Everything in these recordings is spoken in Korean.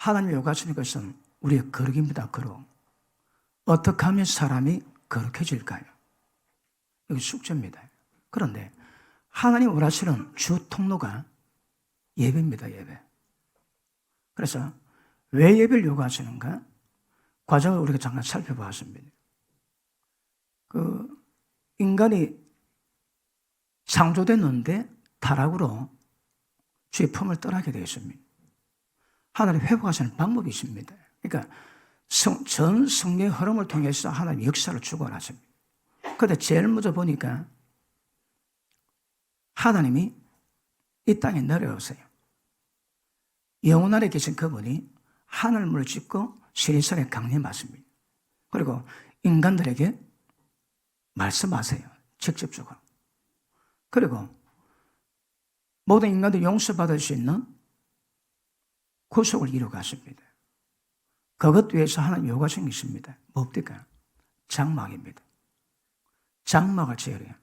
하나님이 요구하시는 것은 우리의 거룩입니다. 거룩. 어떻게 하면 사람이 거룩해질까요? 이게 숙제입니다. 그런데 하나님 원하시는 주 통로가 예배입니다. 예배. 그래서 왜 예배를 요구하시는가? 과정을 우리가 잠깐 살펴보았습니다. 인간이 창조됐는데 타락으로 주의 품을 떠나게 되었습니다. 하나님 회복하시는 방법이 있습니다. 그러니까 전 성령의 흐름을 통해서 하나님 역사를 주관하십니다. 그런데 제일 먼저 보니까 하나님이 이 땅에 내려오세요. 영원 아래 계신 그분이 하늘문을 짓고 시리산에 강림하십니다. 그리고 인간들에게 말씀하세요. 직접적으로. 그리고 모든 인간들이 용서받을 수 있는 구속을 이루어갔습니다. 그것 위해서 하나님 요구하신 게 있습니다. 뭡니까? 장막입니다. 장막을 지어야 해요.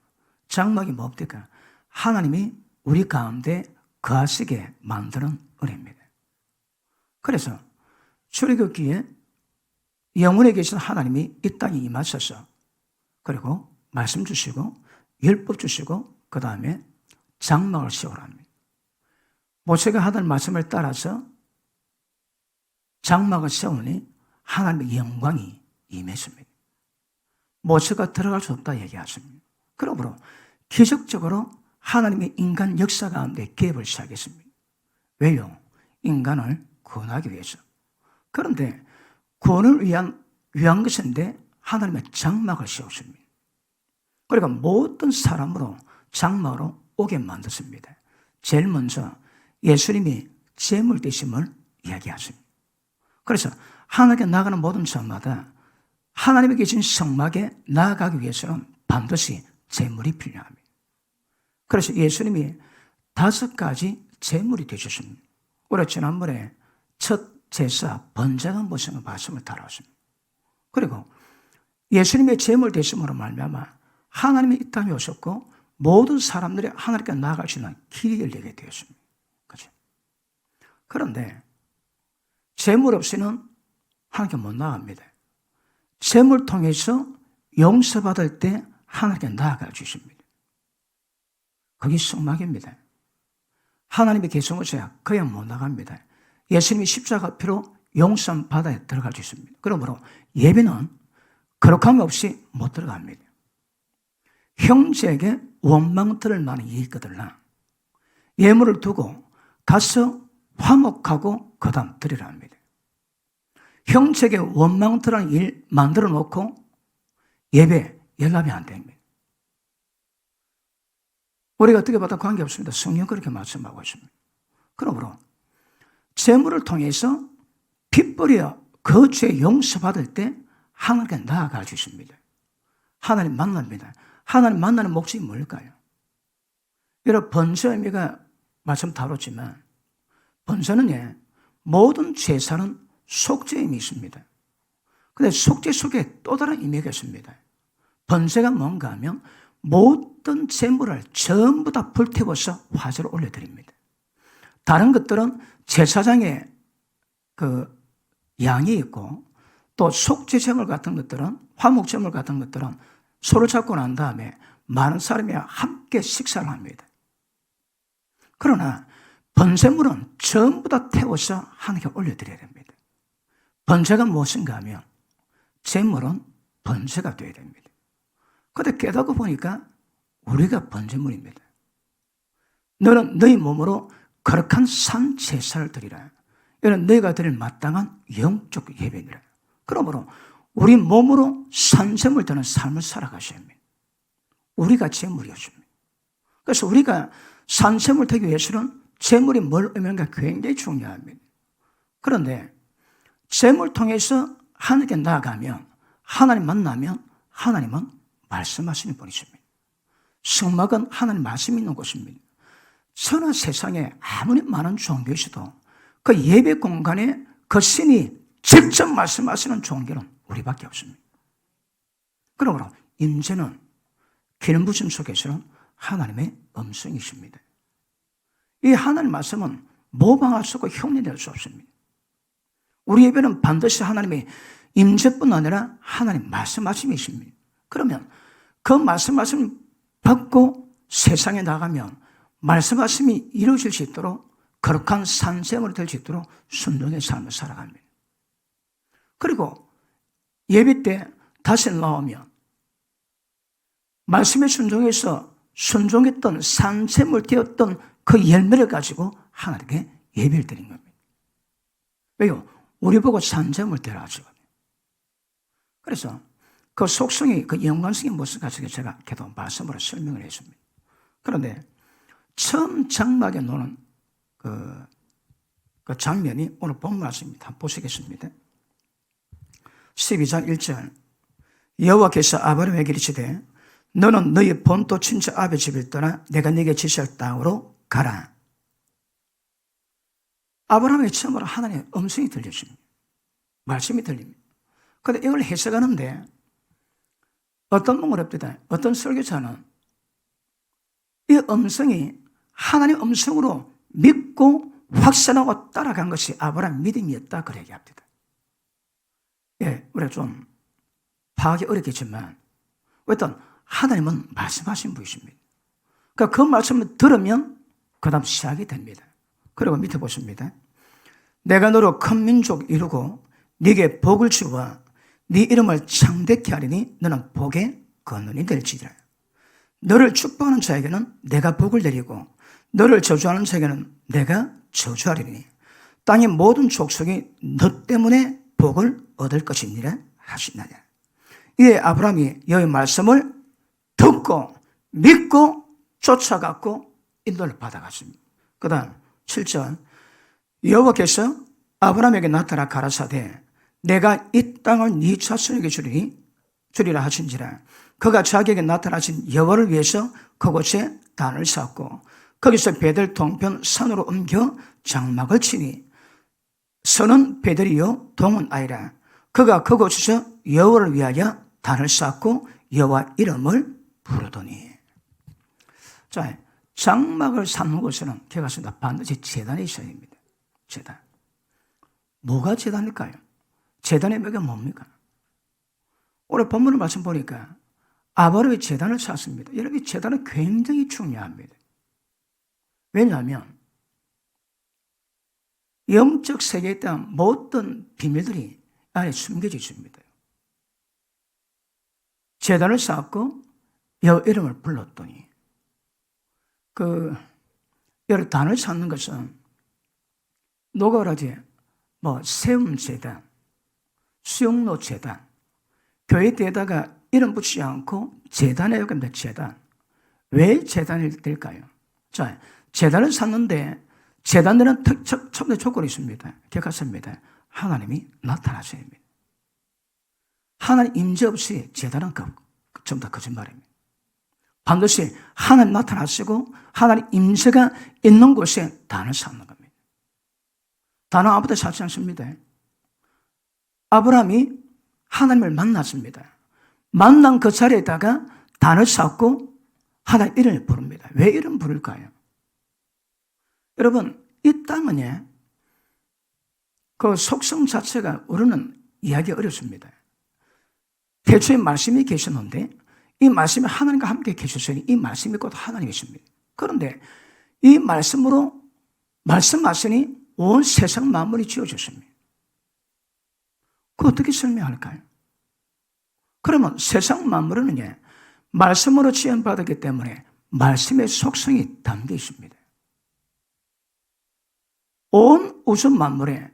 장막이 뭡니까? 하나님이 우리 가운데 거하시게 만드는 은혜입니다. 그래서 출애굽기에 영원에 계신 하나님이 이 땅에 임하셔서 그리고 말씀 주시고 율법 주시고 그 다음에 장막을 세우랍니다. 모세가 하던 말씀을 따라서 장막을 세우니 하나님의 영광이 임했습니다. 모세가 들어갈 수 없다 얘기하십니다. 그러므로 기적적으로 하나님의 인간 역사 가운데 개입을 시작했습니다. 왜요? 인간을 구원하기 위해서. 그런데 구원을 위한 것인데 하나님의 장막을 세웠습니다. 그러니까 모든 사람으로 장막으로 오게 만들었습니다. 제일 먼저 예수님이 제물 되심을 이야기하십니다. 그래서 하나님께 나가는 모든 자마다 하나님이 계신 성막에 나아가기 위해서는 반드시 제물이 필요합니다. 그래서 예수님이 5가지 제물이 되셨습니다. 우리가 지난번에 첫 제사 번제가 무엇인가 말씀을 다뤘습니다. 그리고 예수님의 제물 되심으로 말미암아 하나님이 이 땅에 오셨고 모든 사람들이 하나님께 나아갈 수 있는 길이 열리게 되었습니다. 그렇죠? 그런데 제물 없이는 하나님께 못 나갑니다. 제물 통해서 용서받을 때 하나님께 나아가 주십니다. 그게 성막입니다. 하나님의 계신 곳에 그냥 못 나갑니다. 예수님이 십자가 피로 용서한 바다에 들어갈 수 있습니다. 그러므로 예배는 거룩함이 없이 못 들어갑니다. 형제에게 원망들을 많이 있거든요. 예물을 두고 가서 화목하고 그 다음 드리라 합니다. 형제에게 원망들하는 일 만들어 놓고 예배 연락이 안 됩니다. 우리가 어떻게 봐도 관계없습니다. 성경 그렇게 말씀하고 있습니다. 그러므로 제물을 통해서 핏불이여 그 죄 용서받을 때 하나님께 나아가 주십니다. 하나님 만납니다. 하나님 만나는 목적이 뭘까요? 여러분 번제의 의미가 말씀 다뤘지만 번제는 모든 제사는 속죄의 의미 있습니다. 그런데 속죄 속에 또 다른 의미가 있습니다. 번제가 뭔가 하면 모든 제물을 전부 다 불태워서 화제로 올려드립니다. 다른 것들은 제사장의 양이 있고 또 속죄제물 같은 것들은 화목제물 같은 것들은 소를 잡고 난 다음에 많은 사람이 함께 식사를 합니다. 그러나 번제물은 전부 다 태워서 하나님께 올려드려야 됩니다. 번제가 무엇인가 하면 제물은 번제가 되어야 됩니다. 그런데 깨닫고 보니까 우리가 번제물입니다. 너는 너희 몸으로 거룩한 산 제사를 드리라. 이는 너희가 드릴 마땅한 영적 예배니라. 그러므로 우리 몸으로 산제물 되는 삶을 살아가셔야 합니다. 우리가 제물이었습니다. 그래서 우리가 산제물 되기 위해서는 제물이 뭘 의미하는가 굉장히 중요합니다. 그런데 제물 통해서 하나님께 나아가면 하나님 만나면 하나님은 말씀하시는 분이십니다. 성막은 하나님 말씀이 있는 곳입니다. 천하 세상에 아무리 많은 종교 있어도 그 예배 공간에 그 신이 직접 말씀하시는 종교는 우리밖에 없습니다. 그러므로 임재는 기름 부심 속에서는 하나님의 음성이십니다. 이 하나님 말씀은 모방할 수 없고 흉내낼 수 없습니다. 우리 예배는 반드시 하나님의 임재뿐 아니라 하나님 말씀하심이 있습니다. 그러면 그 말씀을 받고 세상에 나가면 말씀하심이 이루어질 수 있도록 거룩한 산생으로 될 수 있도록 순종의 삶을 살아갑니다. 그리고 예배 때 다시 나오면 말씀에 순종해서 순종했던 산샘을 띄었던 그 열매를 가지고 하나님께 예배를 드린 겁니다. 왜요? 우리 보고 산샘을 띄어가지고. 그래서 그 속성이, 그 연관성의 모습 가지고 제가 계속 말씀으로 설명을 했습니다. 그런데 처음 장막에 노는 그 장면이 오늘 본 말씀입니다. 한번 보시겠습니다. 12장 1절. 여호와께서 아브라함에게 이르시되 너는 너희 본토 친척 아벨 집을 떠나 내가 네게 지시할 땅으로 가라. 아브라함의 처음으로 하나님의 음성이 들려집니다. 말씀이 들립니다. 그런데 이걸 해석하는데 어떤 분은 어렵다. 어떤 설교자는 이 음성이 하나님의 음성으로 믿고 확신하고 따라간 것이 아브라함의 믿음이었다. 그렇게 얘기합니다. 예, 우리가 좀 파악이 어렵겠지만 어떤 하나님은 말씀하신 분이십니다. 그러니까 그 말씀을 들으면 그 다음 시작이 됩니다. 그리고 밑에 보십니다. 내가 너로 큰 민족 이루고 네게 복을 주어 네 이름을 창대케 하리니 너는 복의 근원이 될지니라. 너를 축복하는 자에게는 내가 복을 내리고 너를 저주하는 자에게는 내가 저주하리니 땅의 모든 족속이 너 때문에 복을 얻을 것이니라 하시나니. 이에 아브라함이 여호와의 말씀을 듣고 믿고 쫓아갔고 인도를 받아갔습니다. 그 다음 7절. 여호와께서 아브라함에게 나타나 가라사대 내가 이 땅을 네 자손에게 주리라 하신지라. 그가 자기에게 나타나신 여호와를 위해서 그곳에 단을 쌓고 거기서 베델 동편 산으로 옮겨 장막을 치니 선은 베델이요 동은 아니라. 그가 그곳에서 여호와를 위하여 단을 쌓고 여호와 이름을 부르더니. 자, 장막을 쌓는 곳에는 제가 봤습니다. 반드시 제단이 있어야 됩니다. 제단. 뭐가 제단일까요? 제단의 묘가 뭡니까? 오늘 본문을 말씀 보니까 아브라함이 제단을 쌓습니다. 여러분, 이 제단은 굉장히 중요합니다. 왜냐하면 영적 세계에 대한 모든 비밀들이 안에 숨겨져 있습니다. 제단을 쌓고 여호와 이름을 불렀더니 여러 단을 쌓는 것은 노가라지 세움제단, 수용로제단, 교회에다가 이름 붙이지 않고 제단에 여깁니다. 제단. 왜 제단이 될까요? 자, 제단을 쌓는데 제단에는 첨단 조건이 있습니다. 기억하십니다. 하나님이 나타나셔야 합니다. 하나님 임재 없이 제단은 전부 다 거짓말입니다. 반드시 하나님 나타나시고 하나님 임재가 있는 곳에 단을 쌓는 겁니다. 단은 아무도 쌓지 않습니다. 아브라함이 하나님을 만났습니다. 만난 그 자리에다가 단을 쌓고 하나님 이름을 부릅니다. 왜 이름 부를까요? 여러분, 이 땅은 그 속성 자체가 우리는 이해하기 어렵습니다. 태초에 말씀이 계셨는데 이 말씀이 하나님과 함께 계셨으니 이 말씀이 곧 하나님이십니다. 그런데 이 말씀으로 말씀하시니 온 세상 만물이 지어졌습니다. 그거 어떻게 설명할까요? 그러면 세상 만물은 말씀으로 지원받았기 때문에 말씀의 속성이 담겨 있습니다. 온 우주 만물에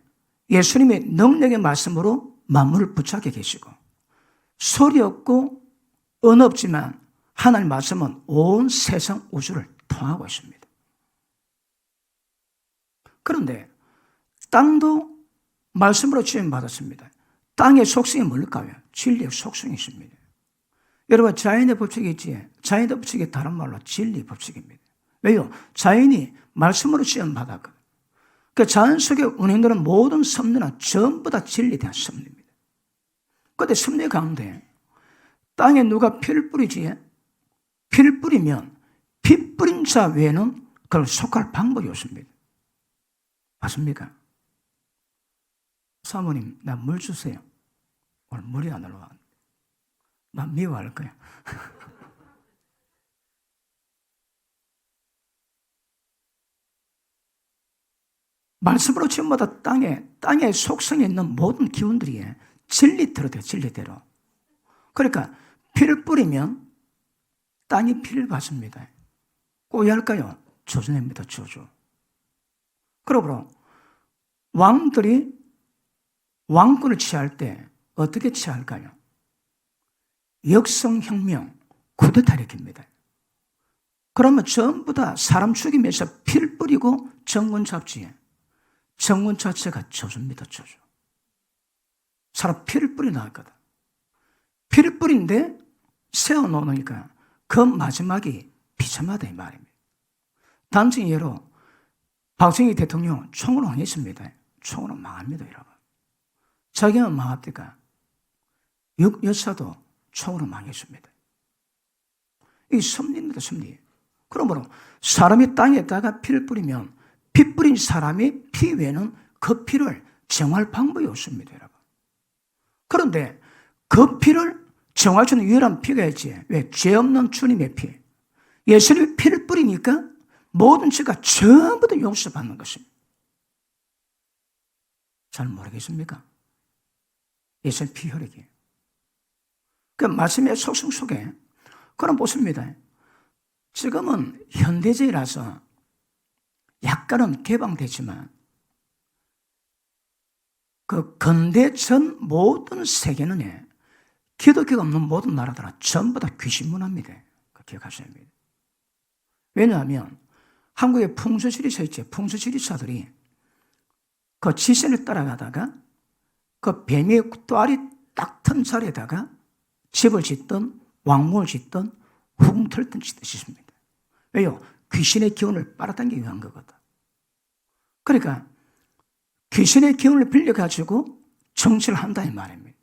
예수님의 능력의 말씀으로 만물을 붙잡게 계시고 소리 없고 언어 없지만 하나님 말씀은 온 세상 우주를 통하고 있습니다. 그런데 땅도 말씀으로 지원받았습니다. 땅의 속성이 뭘까요? 진리의 속성이 있습니다. 여러분, 자연의 법칙이 있지. 자연의 법칙이 다른 말로 진리의 법칙입니다. 왜요? 자연이 말씀으로 지원받았거든요. 그 자연 속에 운행되는 모든 섭리는 전부 다 진리에 대한 섭리입니다. 그런데 섭리 가운데 땅에 누가 피를 뿌리지? 피를 뿌리면 피 뿌린 자 외에는 그걸 속할 방법이 없습니다. 맞습니까? 사모님, 나 물 주세요. 오늘 물이 안 올라와. 나 미워할 거야. 말씀으로 지금마다 땅의 속성에 있는 모든 기운들이 진리대로 돼요, 진리대로. 그러니까 피를 뿌리면 땅이 피를 받습니다. 꼬야할까요? 조준입니다, 조주. 그러므로 왕들이 왕권을 취할 때 어떻게 취할까요? 역성혁명, 쿠데타 일으킵니다. 그러면 전부 다 사람 죽이면서 피를 뿌리고 정권 잡지에 정권 자체가 조주입니다, 조주. 사람 피를 뿌리 나왔거든. 피를 뿌린데 세워놓으니까 그 마지막이 비참하다 이 말입니다. 단지 예로 박정희 대통령 총으로 망했습니다. 총으로 망합니다, 여러분. 자기가 망합니까? 육여사도 총으로 망했습니다. 이 섭리입니다, 섭리. 그러므로 사람이 땅에다가 피를 뿌리면 피 뿌린 사람이 피 외에는 그 피를 정할 방법이 없습니다, 여러분. 그런데 그 피를 정할 수 있는 유일한 피가 있지. 왜? 죄 없는 주님의 피. 예수님이 피를 뿌리니까 모든 죄가 전부 다 용서받는 것입니다. 잘 모르겠습니까? 예수님 피 혈액이. 그 말씀의 속성 속에 그런 보십니다. 지금은 현대제라서 약간은 개방되지만 그 근대 전 모든 세계는 기독교가 없는 모든 나라들은 전부 다 귀신 문화입니다. 기억하셔야 합니다. 왜냐하면 한국에 풍수지리서 있죠. 풍수지리사들이 그 지선을 따라가다가 그 뱀의 또알이 딱 튼 자리에다가 집을 짓던 왕궁을 짓던 후궁틀 짓습니다. 왜요? 귀신의 기운을 빨아당기기 위한 거거든. 그러니까 귀신의 기운을 빌려가지고 정치를 한다 이 말입니다.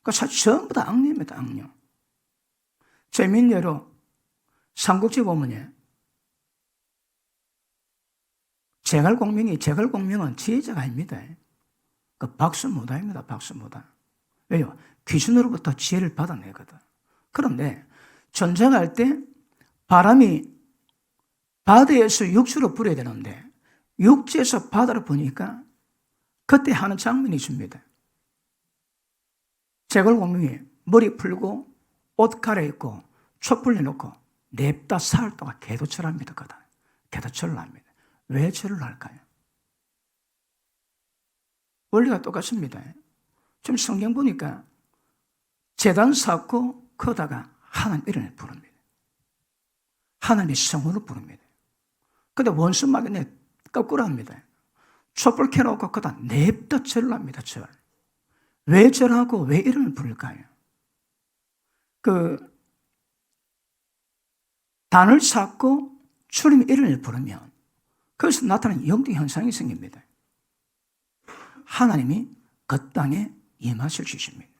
그러니까 사실 전부 다 악령입니다, 악령. 재미있는 예로 삼국지 보면 제갈공명은 지혜자가 아닙니다. 그 박수무다입니다, 박수무다. 왜요? 귀신으로부터 지혜를 받아내거든. 그런데 전쟁할 때 바람이 바다에서 육지로 불어야 되는데 육지에서 바다로 부니까 그때 하는 장면이 있습니다. 제갈공명이 머리 풀고 옷 갈아입고 촛불 내놓고 냅다 사흘 동안 개도철을 합니다. 개도철을 합니다. 왜 절을 할까요? 원리가 똑같습니다. 지금 성경 보니까 제단 쌓고 거다가 하나님 이름을 부릅니다. 하나님의 성원을 부릅니다. 근데 원수 막연히 거꾸로 합니다. 촛불 켜놓고 거다 냅다 절을 합니다. 절. 왜 절하고 왜 이름을 부를까요? 단을 쌓고 주님의 이름을 부르면 거기서 나타나는 영적 현상이 생깁니다. 하나님이 그 땅에 임하실 수 있습니다.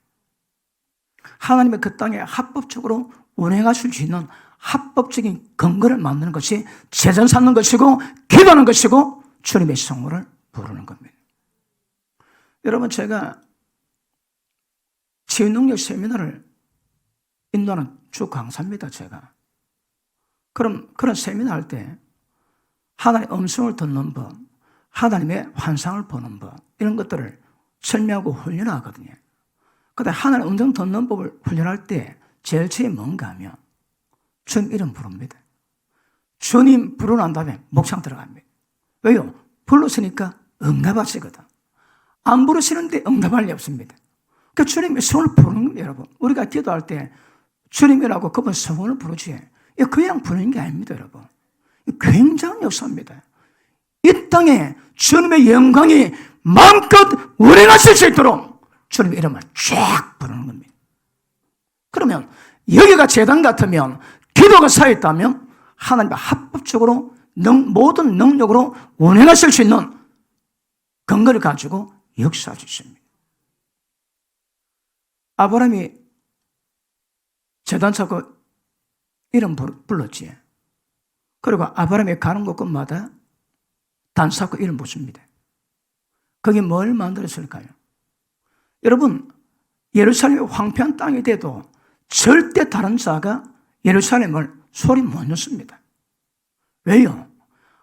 하나님의 그 땅에 합법적으로 운행하실 수 있는 합법적인 근거를 만드는 것이 제전 삼는 것이고 기도하는 것이고 주님의 성호를 부르는 겁니다. 여러분, 제가 치유능력 세미나를 인도하는 주 강사입니다. 제가. 그런 세미나 할 때 하나님의 음성을 듣는 법, 하나님의 환상을 보는 법, 이런 것들을 설명하고 훈련하거든요. 그런데 하나님의 음성 듣는 법을 훈련할 때 제일 처음에 뭔가 하면 주님 이름 부릅니다. 주님 부르고 난 다음에 목상 들어갑니다. 왜요? 불렀으니까 응답하시거든. 안 부르시는데 응답할 리 없습니다. 그러니까 주님의 성을 부르는 겁니다, 여러분. 우리가 기도할 때 주님이라고 그분 성을 부르지 그냥 부르는 게 아닙니다, 여러분. 굉장한 역사입니다. 이 땅에 주님의 영광이 마음껏 운행하실 수 있도록 주님의 이름을 쫙 부르는 겁니다. 그러면 여기가 제단 같으면 기도가 쌓였다면 하나님과 합법적으로 모든 능력으로 운행하실 수 있는 근거를 가지고 역사할 수 있습니다. 아브라함이 제단 쌓고 이름 불렀지. 그리고 아브라함이 가는 곳마다 단 쌓고 이름 붙습니다. 거기 뭘 만들었을까요? 여러분, 예루살렘이 황폐한 땅이 돼도 절대 다른 자가 예루살렘을 소리 못 냈습니다. 왜요?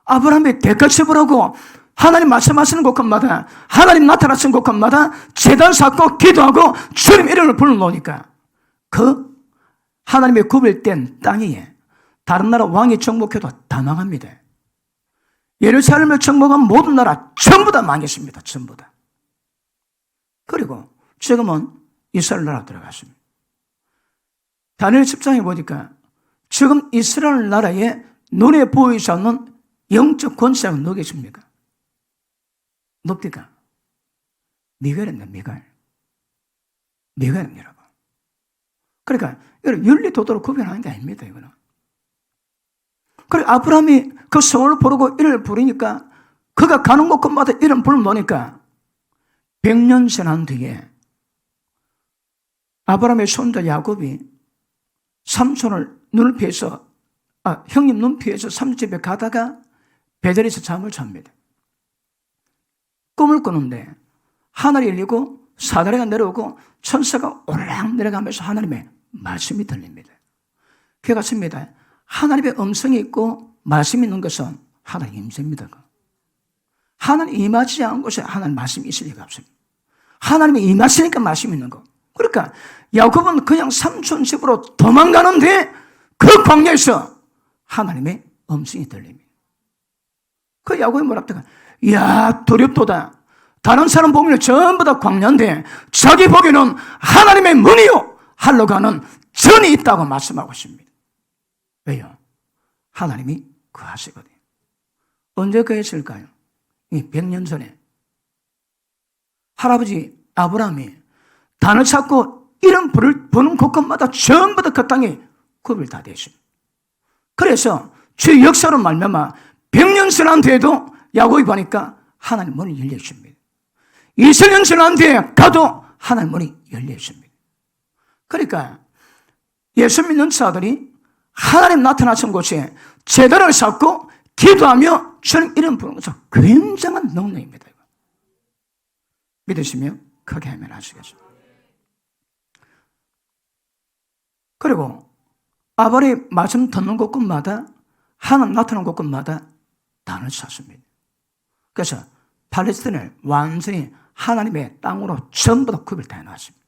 아브라함이 대가치부라고 하나님 말씀하시는 곳간마다, 하나님 나타나시는 곳간마다 제단 쌓고 기도하고 주님 이름을 불러놓으니까 그 하나님의 구별된 땅에 다른 나라 왕이 정복해도 다 망합니다. 예루살렘을 정복한 모든 나라 전부 다 망했습니다. 전부 다. 그리고 지금은 이스라엘 나라 들어갔습니다. 다니엘 10장에 보니까 지금 이스라엘 나라에 눈에 보이지 않는 영적 권세가 누구 계십니까? 뭡니까? 미가엘입니다. 미가엘입니다. 그러니까 윤리 도덕을 구별하는 게 아닙니다. 이거는. 그리고 아브라함이 그 성을 부르고 이를 부르니까 그가 가는 곳마다 이름 불러놓으니까 100년 지난 뒤에 아브라함의 손자 야곱이 삼손을 눈을 피해서 형님 눈 피해서 삼집에 가다가 베델에서 잠을 잡니다. 꿈을 꾸는데 하늘이 열리고 사다리가 내려오고 천사가 오르락 내려가면서 하나님의 말씀이 들립니다. 그게 같습니다. 하나님의 음성이 있고 말씀이 있는 것은 하나님의 임재입니다. 하나님 임하지 않은 곳에 하나님 말씀이 있을 리가 없습니다. 하나님이 임하시니까 말씀이 있는 거. 그러니까 야곱은 그냥 삼촌 집으로 도망가는데 그 광야에서 하나님의 음성이 들립니다. 그 야곱이 뭐랍니까? 이야, 두렵도다. 다른 사람 보면 전부 다 광야인데 자기 보기에는 하나님의 문이요 하러 가는 전이 있다고 말씀하고 있습니다. 왜요? 하나님이 그하시거든요. 언제 그했을까요? 100년 전에 할아버지 아브라함이 단을 찾고 이름 부는 곳곳마다 전부 다 그 땅에 구별 다 되었습니다. 그래서 주 역사로 말미암아 100년 지난 뒤에도 야곱이 보니까 하나님 문이 열려 있습니다. 20년 지난 뒤에 가도 하나님 문이 열려 있습니다. 그러니까 예수 믿는 자들이 하나님 나타나신 곳에 제단을 쌓고 기도하며 주님 이름 부르는 것은 굉장한 능력입니다. 믿으시면 크게 하면 아시겠습니다. 그리고 아브라함이 말씀 듣는 곳곳마다 하나님 나타나는 곳곳마다 단을 쌓습니다. 그래서 팔레스틴을 완전히 하나님의 땅으로 전부 다 구별해 놨습니다.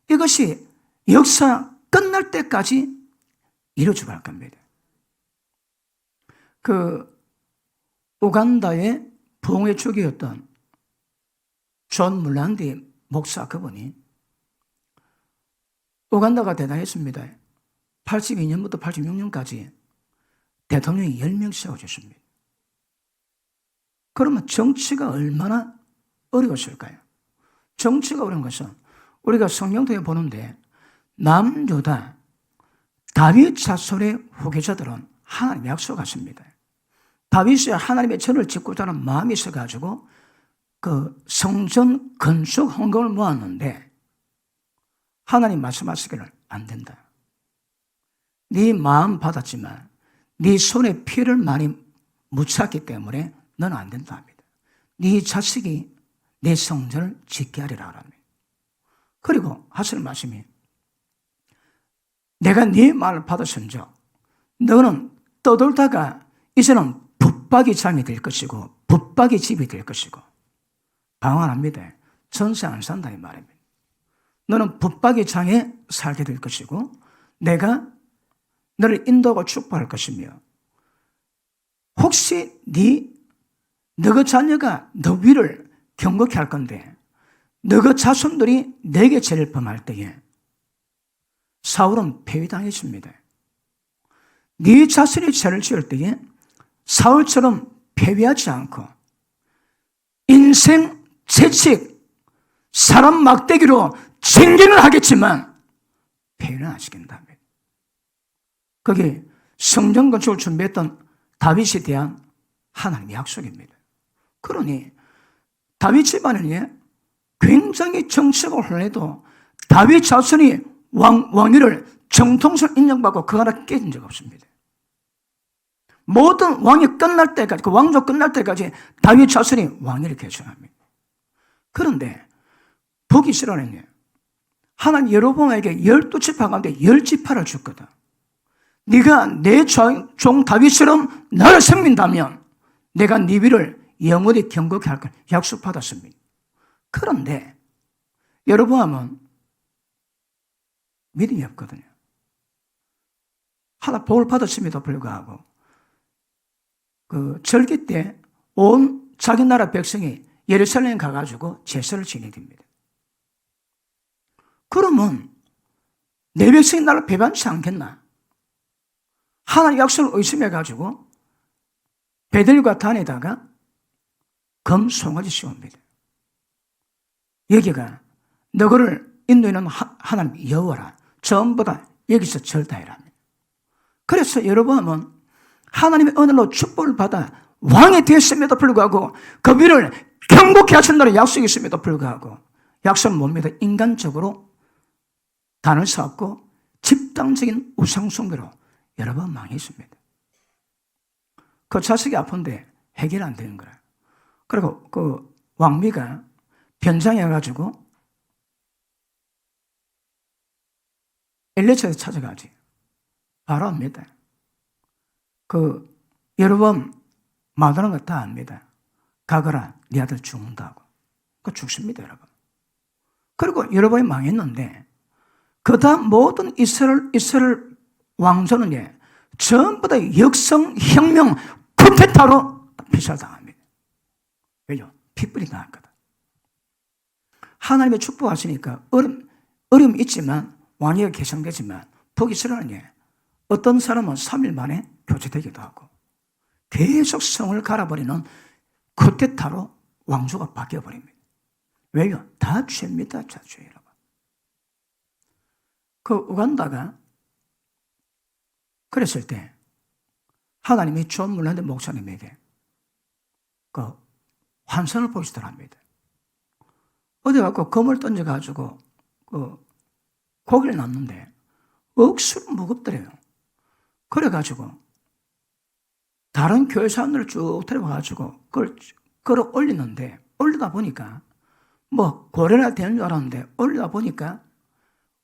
이것이 역사 끝날 때까지 이루어지고 할 겁니다. 우간다의 부흥의 주기였던 존 물란디 목사 그분이 우간다가 대단했습니다. 82년부터 86년까지 대통령이 10명 세워졌습니다. 그러면 정치가 얼마나 어려웠을까요? 정치가 어려운 것은 우리가 성경통에 보는데 남유다 다윗 자손의 후계자들은 하나님의 약속하십니다. 다윗이 하나님의 전을 짓고자 하는 마음이 있어가지고 그 성전 건축 헌금을 모았는데 하나님 말씀하시기를 안 된다. 네 마음 받았지만 네 손에 피를 많이 묻혔기 때문에 너는 안 된다 합니다. 네 자식이 내 성전을 짓게 하리라 합니다. 그리고 하시는 말씀이 내가 네 말을 받았은즉 너는 떠돌다가 이제는 붙박이 장이 될 것이고 붙박이 집이 될 것이고 방언합니다. 전세 안 산다 이 말입니다. 너는 붙박이 장에 살게 될 것이고 내가 너를 인도하고 축복할 것이며 혹시 너의 자녀가 너 위를 경고케 할 건데 너의 자손들이 내게 죄를 범할 때에 사울은 폐위당했습니다. 네 자손이 죄를 지을 때에 사울처럼 폐위하지 않고 인생 채찍 사람 막대기로 징계는 하겠지만 폐위는 안 시킨답니다. 그게 성전 건축을 준비했던 다윗에 대한 하나님의 약속입니다. 그러니 다윗 집안에 굉장히 정치가 혼란해도 다윗 자손이 왕위를 정통성을 인정받고 그 하나 깨진 적 없습니다. 모든 왕이 끝날 때까지, 그 왕조 끝날 때까지 다윗 자손이 왕위를 계승합니다. 그런데 북이스라엘은 거예요. 하나님 여로보암에게 12지파 가운데 10지파를 줬거든. 네가 내 종 다윗처럼 나를 섬긴다면 내가 네 위를 영원히 경고케 할 걸 약속받았습니다. 그런데 여로보암은 믿음이 없거든요. 하나 복을 받았음에도 불구하고 그 절기 때 온 자기 나라 백성이 예루살렘에 가가지고 제사를 지내됩니다. 그러면 내 백성이 나를 배반치 않겠나? 하나님 약속을 의심해가지고 베델과 단에다가 금송아지 씌웁니다. 여기가 너를 인도하는 하나님 여호와라. 전부 다 여기서 절다해라. 그래서 여로보암은 하나님의 은혜로 축복을 받아 왕이 되었음에도 불구하고 그 위를 경고케 하신다는 약속이 있음에도 불구하고 약속을 못 믿어 인간적으로 단을 쌓고 집단적인 우상숭배로 여러 번 망했습니다. 그 자식이 아픈데 해결 안 되는 거야. 그리고 그 왕비가 변장해가지고 엘리사를 찾아가지. 바로 압니다. 그 여러분 말하는 거 다 압니다. 가거라, 네 아들 죽는다고. 그 죽습니다, 여러분. 그리고 여러분이 망했는데 그 다음 모든 이스라엘 왕조는 전부 다 역성혁명 쿠데타로 피살당합니다. 왜요? 핏불이 나왔거든. 하나님의 축복하시니까 어려움이 있지만 왕위가 개성되지만 북이스라엘은 어떤 사람은 3일 만에 교체되기도 하고 계속 성을 갈아버리는 쿠데타로 왕조가 바뀌어버립니다. 왜요? 다 죄입니다. 다 죄, 여러분. 그 우간다가 그랬을 때 하나님이 존 물란드 목사님에게 그 환상을 보시더랍니다. 어디 가고 검을 던져가지고 그 고기를 놨는데 억수로 무겁더래요. 그래가지고 다른 교회 사람들을 쭉 데려와가지고 그걸 끌어 올리는데 올리다 보니까 뭐 고래나 되는 줄 알았는데 올리다 보니까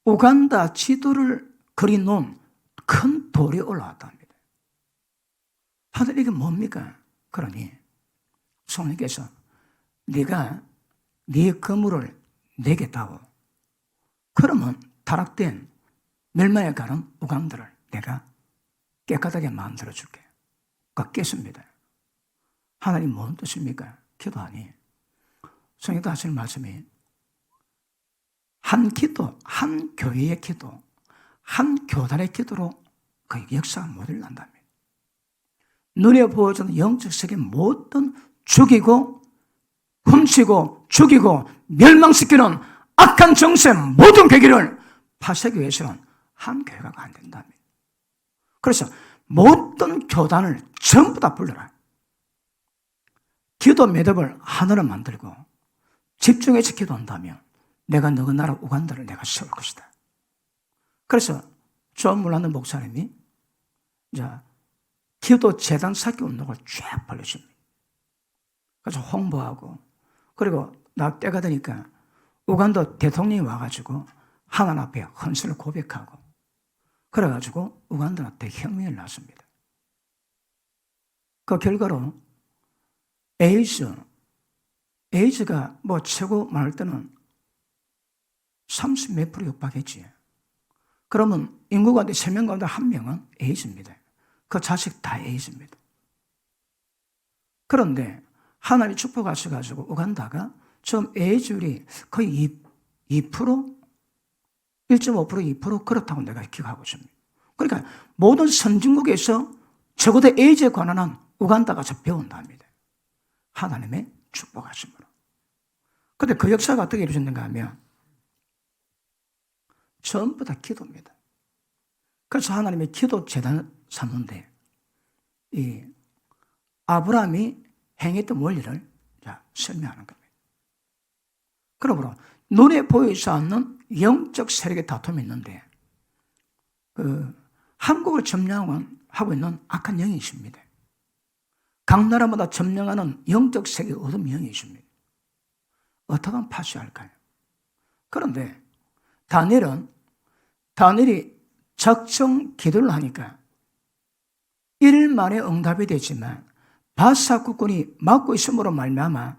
우간다 지도를 그려놓은 큰 돌이 올라왔답니다. 하늘 이게 뭡니까? 그러니 성령께서 네가 네 그물을 내겠다고 그러면 타락된 멸망에 가는 우간다를 내가 깨끗하게 만들어줄게. 그러니까 깼습니다. 하나님 뭔 뜻입니까? 기도하니 성경도 하시는 말씀이 한 기도, 한 교회의 기도, 한 교단의 기도로 그 역사가 못 일어난답니다. 눈에 보여주는 영적 세계 모든 죽이고 훔치고 죽이고 멸망시키는 악한 정세 모든 계기를 파쇄하기 위해서는 한 교회가 안 된답니다. 그래서 모든 교단을 전부 다 불러라. 기도 매듭을 하나로 만들고 집중해서 기도한다면 내가 너희 나라 우간다를 내가 세울 것이다. 그래서 존 물란드 목사님이 이제 기도 재단 쌓기 운동을 쫙 벌려줍니다. 그래서 홍보하고 그리고 나 때가 되니까 우간다 대통령이 와가지고 하나님 앞에 헌신을 고백하고 그래가지고 우간다는 대혁명을 났습니다. 그 결과로 에이즈가 뭐 최고 많을 때는 30 몇 프로 육박했지. 그러면 인구 가운데 3명 가운데 1명은 에이즈입니다. 그 자식 다 에이즈입니다. 그런데 하나님이 축복하셔가지고 우간다가 처음 에이즈율이 거의 2%, 1.5%, 2% 그렇다고 내가 기억하고 있습니다. 그러니까 모든 선진국에서 적어도 에이즈에 관한 우간다가 배운답니다. 하나님의 축복하심으로. 그런데 그 역사가 어떻게 이루어졌는가 하면 전부 다 기도입니다. 그래서 하나님의 기도 재단을 삼는데 이 아브라함이 행했던 원리를 설명하는 겁니다. 그러므로 눈에 보이지 않는 영적 세력의 다툼이 있는데 한국을 점령하고 있는 악한 영이 있습니다. 각 나라마다 점령하는 영적 세계 어둠 영이 있습니다. 어떻게 하면 파쇄할까요? 그런데 다니엘이 작정 기도를 하니까 1일 만에 응답이 됐지만 바사 국군이 막고 있음으로 말미암아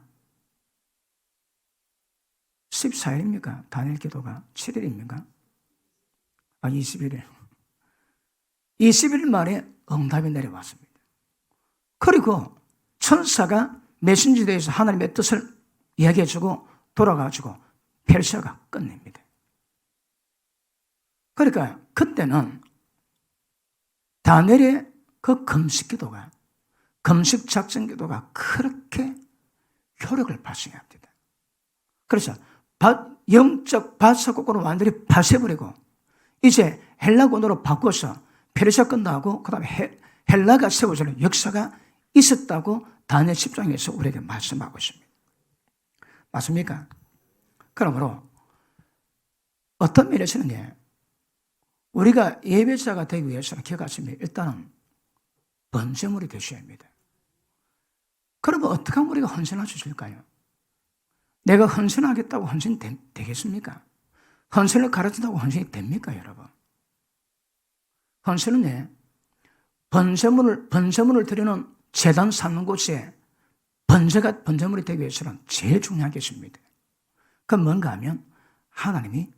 14일입니까? 다니엘 기도가 7일입니까? 21일. 21일 만에 응답이 내려왔습니다. 그리고 천사가 메신저에서 하나님의 뜻을 이야기해주고 돌아가지고 펠시아가 끝냅니다. 그러니까 그때는 다니엘의 그 금식 기도가, 금식 작전 기도가 그렇게 효력을 발생합니다. 그래서 영적 바사국군을 완전히 파쇄해버리고 이제 헬라군으로 바꿔서 페르시아 끝나고 그 다음에 헬라가 세워지는 역사가 있었다고 다니엘 10장에서 우리에게 말씀하고 있습니다. 맞습니까? 그러므로 어떤 면에서는 우리가 예배자가 되기 위해서는 기억하시면 일단은 번제물이 되셔야 합니다. 그러면 어떻게 하면 우리가 헌신할 수 있을까요? 내가 헌신하겠다고 헌신 되겠습니까? 헌신을 가르친다고 헌신이 됩니까, 여러분? 헌신은 번제물을 드리는 제단 삼는 곳에 번제물이 되기 위해서는 제일 중요한 게 있습니다. 그건 뭔가 하면 하나님이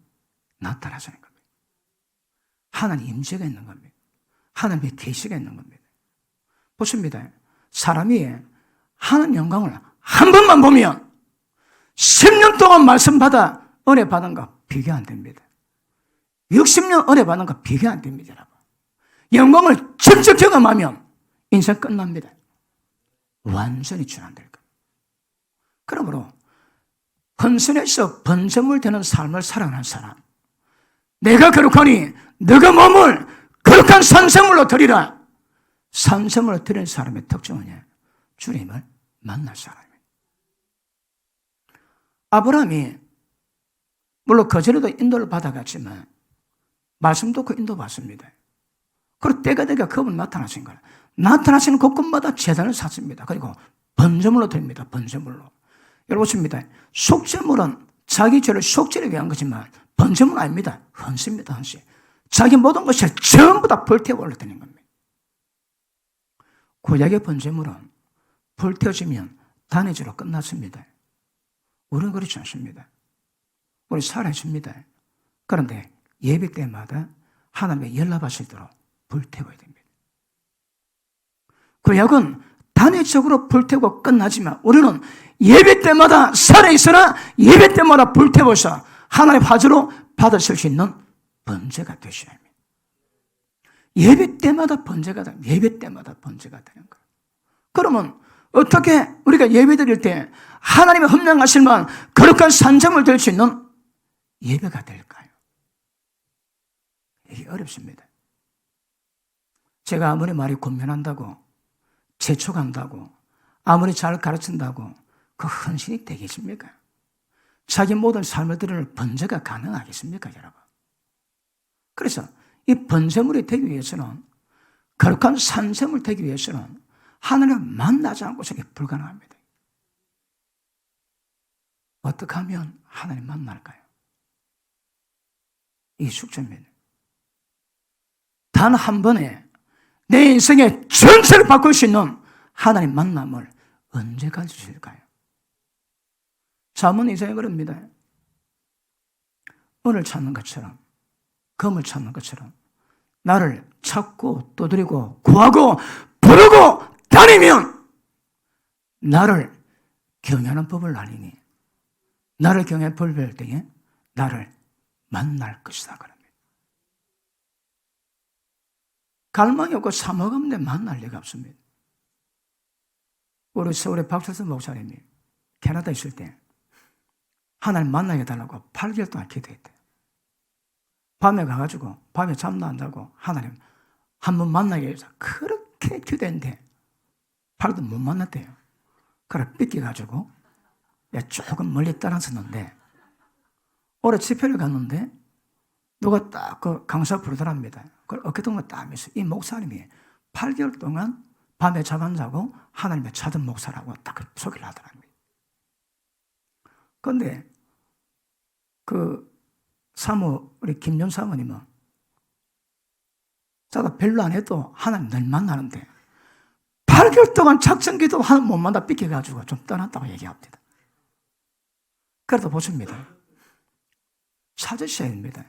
나타나시는 겁니다. 하나님 임재가 있는 겁니다. 하나님의 계시가 있는 겁니다. 보십니다. 사람이 하나님 영광을 한 번만 보면 10년 동안 말씀 받아 은혜 받은 거 비교 안 됩니다. 60년 은혜 받은 거 비교 안 됩니다, 여러분. 영광을 직접 경험하면 인생 끝납니다. 완전히 준한될 겁니다. 그러므로 헌신에서 번제물 되는 삶을 살아가는 사람, 내가 거룩하니 너가 몸을 거룩한 산성물로 드리라. 산성물로 드리는 사람의 특징은 주님을 만날 사람입니다. 아브라함이 물론 그전에도 인도를 받아갔지만 말씀 듣고 인도받습니다. 그리고 때가 되게 그분 나타나신 거예요. 나타나시는 곳곳마다 제단을 쌓습니다. 그리고 번제물로 드립니다. 번제물로. 여러분 보십니다. 속죄물은 자기 죄를 속죄를 위한 거지만 번제물은 아닙니다. 헌신입니다. 헌신. 자기 모든 것을 전부 다 불태워 올려드리는 겁니다. 구약의 번제물은 불태워지면 단회제로 끝났습니다. 우리는 그렇지 않습니다. 우리 살아있습니다. 그런데 예배 때마다 하나님의 연락하시도록 불태워야 됩니다. 구약은 단회적으로 불태우고 끝나지만 우리는 예배 때마다 살아있으나 예배 때마다 불태워서 하나님의 화제로 받으실 수 있는 번제가 되셔야 합니다. 예배 때마다 번제가 되는, 예배 때마다 번제가 되는 거예요. 그러면 어떻게 우리가 예배 드릴 때 하나님의 흠명하실 만 거룩한 산정을 드릴 수 있는 예배가 될까요? 이게 어렵습니다. 제가 아무리 말이 권면한다고, 재촉한다고, 아무리 잘 가르친다고 그 헌신이 되겠습니까? 자기 모든 삶을 드리는 번제가 가능하겠습니까, 여러분? 그래서 이 번제물이 되기 위해서는, 거룩한 산성물 되기 위해서는 하나님을 만나지 않고서는 불가능합니다. 어떻게 하면 하나님 만날까요? 이 숙제입니다. 단 한 번에 내 인생의 전체를 바꿀 수 있는 하나님 만남을 언제 가지실까요? 잠언 2장에 그럽니다. 은을 찾는 것처럼, 금을 찾는 것처럼 나를 찾고 두드리고 구하고 부르고 다니면 나를 경외하는 법을 알리니 나를 경외하는 법을 배울 때에 나를 만날 것이다 그럽니다. 갈망이 없고 사모가 없는데 만날 리가 없습니다. 우리 서울의 박철선 목사님이 캐나다에 있을 때 하나님 만나게 해달라고 8개월 동안 기도했대요. 밤에 가가지고 밤에 잠도 안 자고 하나님 한 번 만나게 해서 그렇게 기도했는데 8도 못 만났대요. 그래 삐끼가지고 조금 멀리 떨어졌는데 올해 집회를 갔는데 누가 딱 그 강사 부르더랍니다. 그걸 어깨동무 딱 하면서 이 목사님이 8개월 동안 밤에 잠 안 자고 하나님의 찾은 목사라고 딱 소개를 하더랍니다. 그런데 사모, 우리 김yon 사모님은 자가 별로 안 해도 하나님 늘 만나는데 8개월 동안 작전기도 하나님 못 만나 삐껴가지고 좀 떠났다고 얘기합니다. 그래도 보십니다. 찾으셔야 됩니다.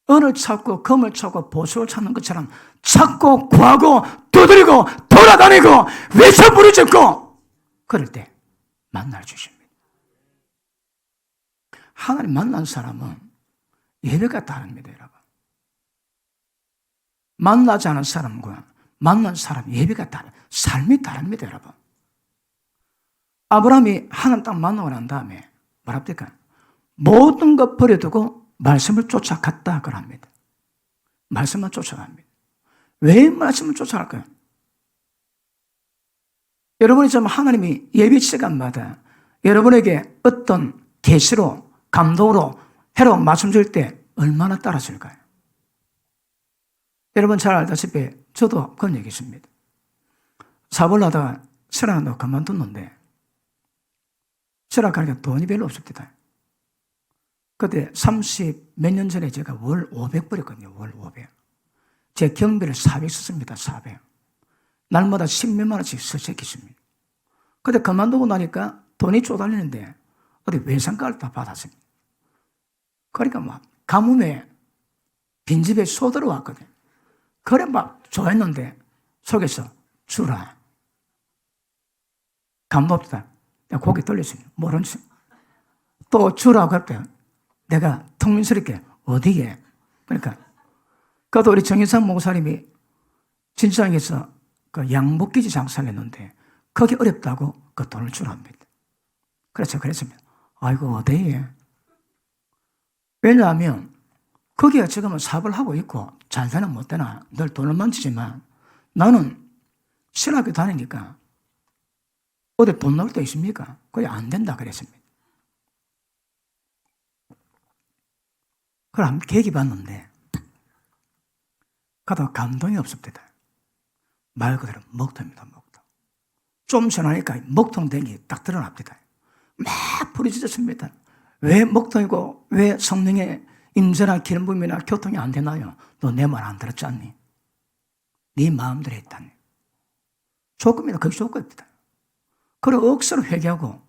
은을 찾고 금을 찾고 보석을 찾는 것처럼 찾고 구하고 두드리고 돌아다니고 외쳐 부르짖고 그럴 때 만날 주십니다. 하나님 만난 사람은 예배가 다릅니다, 여러분. 만나지 않은 사람과 만난 사람 예배가 다른 삶이 다릅니다, 여러분. 아브라함이 하나님 딱 만나고 난 다음에 뭐랍니까? 모든 것 버려두고 말씀을 쫓아갔다 그럽니다. 말씀만 쫓아갑니다. 왜 말씀을 쫓아갈까요? 여러분이 좀 하나님이 예배 시간마다 여러분에게 어떤 계시로 감동으로 해로 말씀 줄 때 얼마나 따라줄까요? 여러분 잘 알다시피 저도 그런 얘기 있습니다. 사업을 하다가 설학한다고 그만뒀는데 설학하니까 돈이 별로 없습니다. 그때 30 몇 년 전에 제가 월 500 벌었거든요. 월 500. 제 경비를 400 썼습니다. 400. 날마다 10몇만 원씩 쓰셨겠습니다. 그때 그만두고 나니까 돈이 쪼달리는데 어디 외상가를 다 받았습니다. 그러니까 막 가뭄에 빈집에 소 들어왔거든요. 그래 막 좋아했는데 속에서 주라. 감독다. 내가 고개 돌렸습니다. 모른 척. 또 주라고 할 때 내가 통민스럽게 어디에? 그러니까 그것도 우리 정인상 목사님이 진주장에서 그 양복기지 장사를 했는데 거기 어렵다고 그 돈을 주랍니다. 그래서 그랬습니다. 아이고 어디에? 왜냐하면 거기가 지금은 사업을 하고 있고 잘 되나 못 되나 늘 돈을 만지지만 나는 신학교 다니니까 어디 돈 넣을 데 있습니까? 그게 안 된다 그랬습니다. 그걸 한번 계기 봤는데 가다가 감동이 없습니다. 말 그대로 먹통입니다. 먹통. 좀 지나니까 먹통 된 게 딱 드러납니다. 막 부르짖었습니다. 왜 먹통이고 왜 성령의 임재나 기름 부음이나 교통이 안 되나요? 너 내 말 안 들었지 않니? 네 마음대로 했다니. 조금이나 그게 조건입니다. 그리고 억수로 회개하고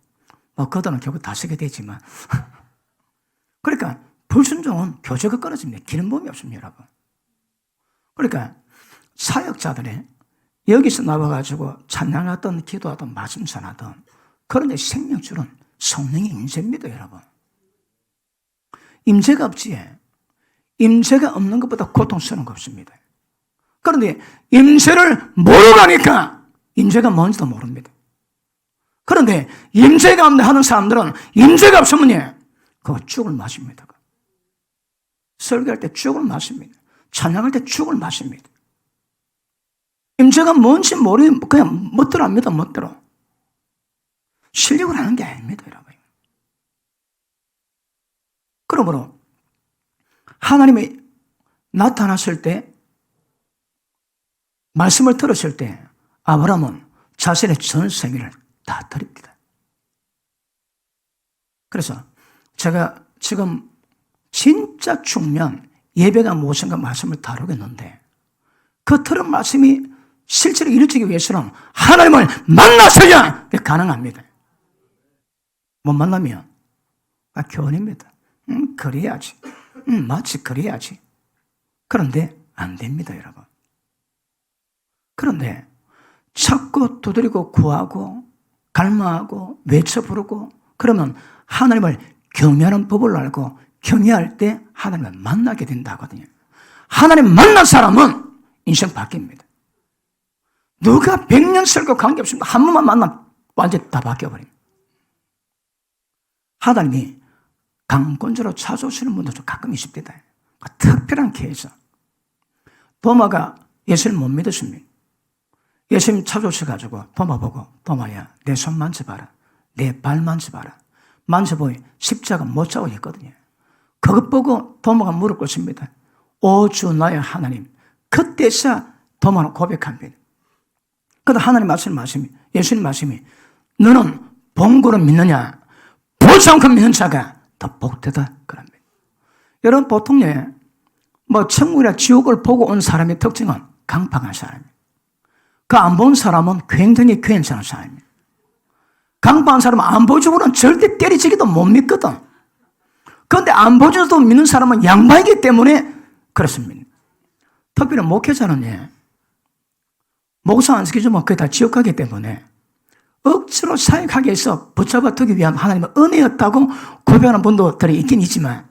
그 돈은 결국 다 쓰게 되지만 그러니까 불순종은 교제가 끊어집니다. 기름 부음이 없습니다, 여러분. 그러니까 사역자들이 여기서 나와가지고 찬양하던 기도하던 말씀 전하던 그런 데 생명줄은 성령의 임재입니다, 여러분. 임재가 없지. 임재가 없는 것보다 고통스러운 거 없습니다. 그런데 임재를 모르고 가니까 임재가 뭔지도 모릅니다. 그런데 임재가 없는 하는 사람들은 임재가 없으면 그거 죽을 마십니다. 설교할 때 죽을 마십니다. 찬양할 때 죽을 마십니다. 임재가 뭔지 모르면 그냥 멋대로 합니다. 멋대로. 실력을 하는 게 아닙니다, 여러분. 그러므로 하나님이 나타났을 때 말씀을 들었을 때 아브라함은 자신의 전 생애를 다 드립니다. 그래서 제가 지금 진짜 중요한 예배가 무엇인가 말씀을 다루겠는데 그 들은 말씀이 실제로 이루어지기 위해서는 하나님을 만나서야 가능합니다. 못 만나면 교훈입니다. 그래야지. 마치 그래야지. 그런데 안 됩니다, 여러분. 그런데 찾고 두드리고 구하고 갈망하고 외쳐 부르고 그러면 하나님을 경외하는 법을 알고 경외할 때 하나님을 만나게 된다 하거든요. 하나님 만난 사람은 인생 바뀝니다. 누가 100년 살고 관계없습니다. 한 번만 만나면 완전히 다 바뀌어버립니다. 하나님이 강권자로 찾아오시는 분도 좀 가끔 있습니다. 특별한 케이스. 도마가 예수를 못 믿었습니다. 예수님 찾아오셔가지고 도마 보고 도마야 내 손 만져봐라. 내 발 만져봐라. 만져보니 십자가 못 잡고 있거든요. 그것 보고 도마가 무릎 꿇습니다. 오 주 나의 하나님. 그때서 도마는 고백합니다. 그러다 하나님 말씀이 예수님 말씀이 너는 본고를 믿느냐 보지 않고 믿는 자가 더 복되다. 그럽니다. 여러분, 보통 뭐 천국이나 지옥을 보고 온 사람의 특징은 강팍한 사람이에요. 그 안 본 사람은 굉장히 괜찮은 사람이에요. 강팍한 사람은 안 보여주고는 절대 때리지기도 못 믿거든. 그런데 안 보여줘도 믿는 사람은 양반이기 때문에 그렇습니다. 특별히 목회자는 목사 안 시켜주면 그게 다 지옥 가기 때문에 억지로 사역하게 해서 붙잡아 두기 위한 하나님의 은혜였다고 고백하는 분들이 있긴 있지만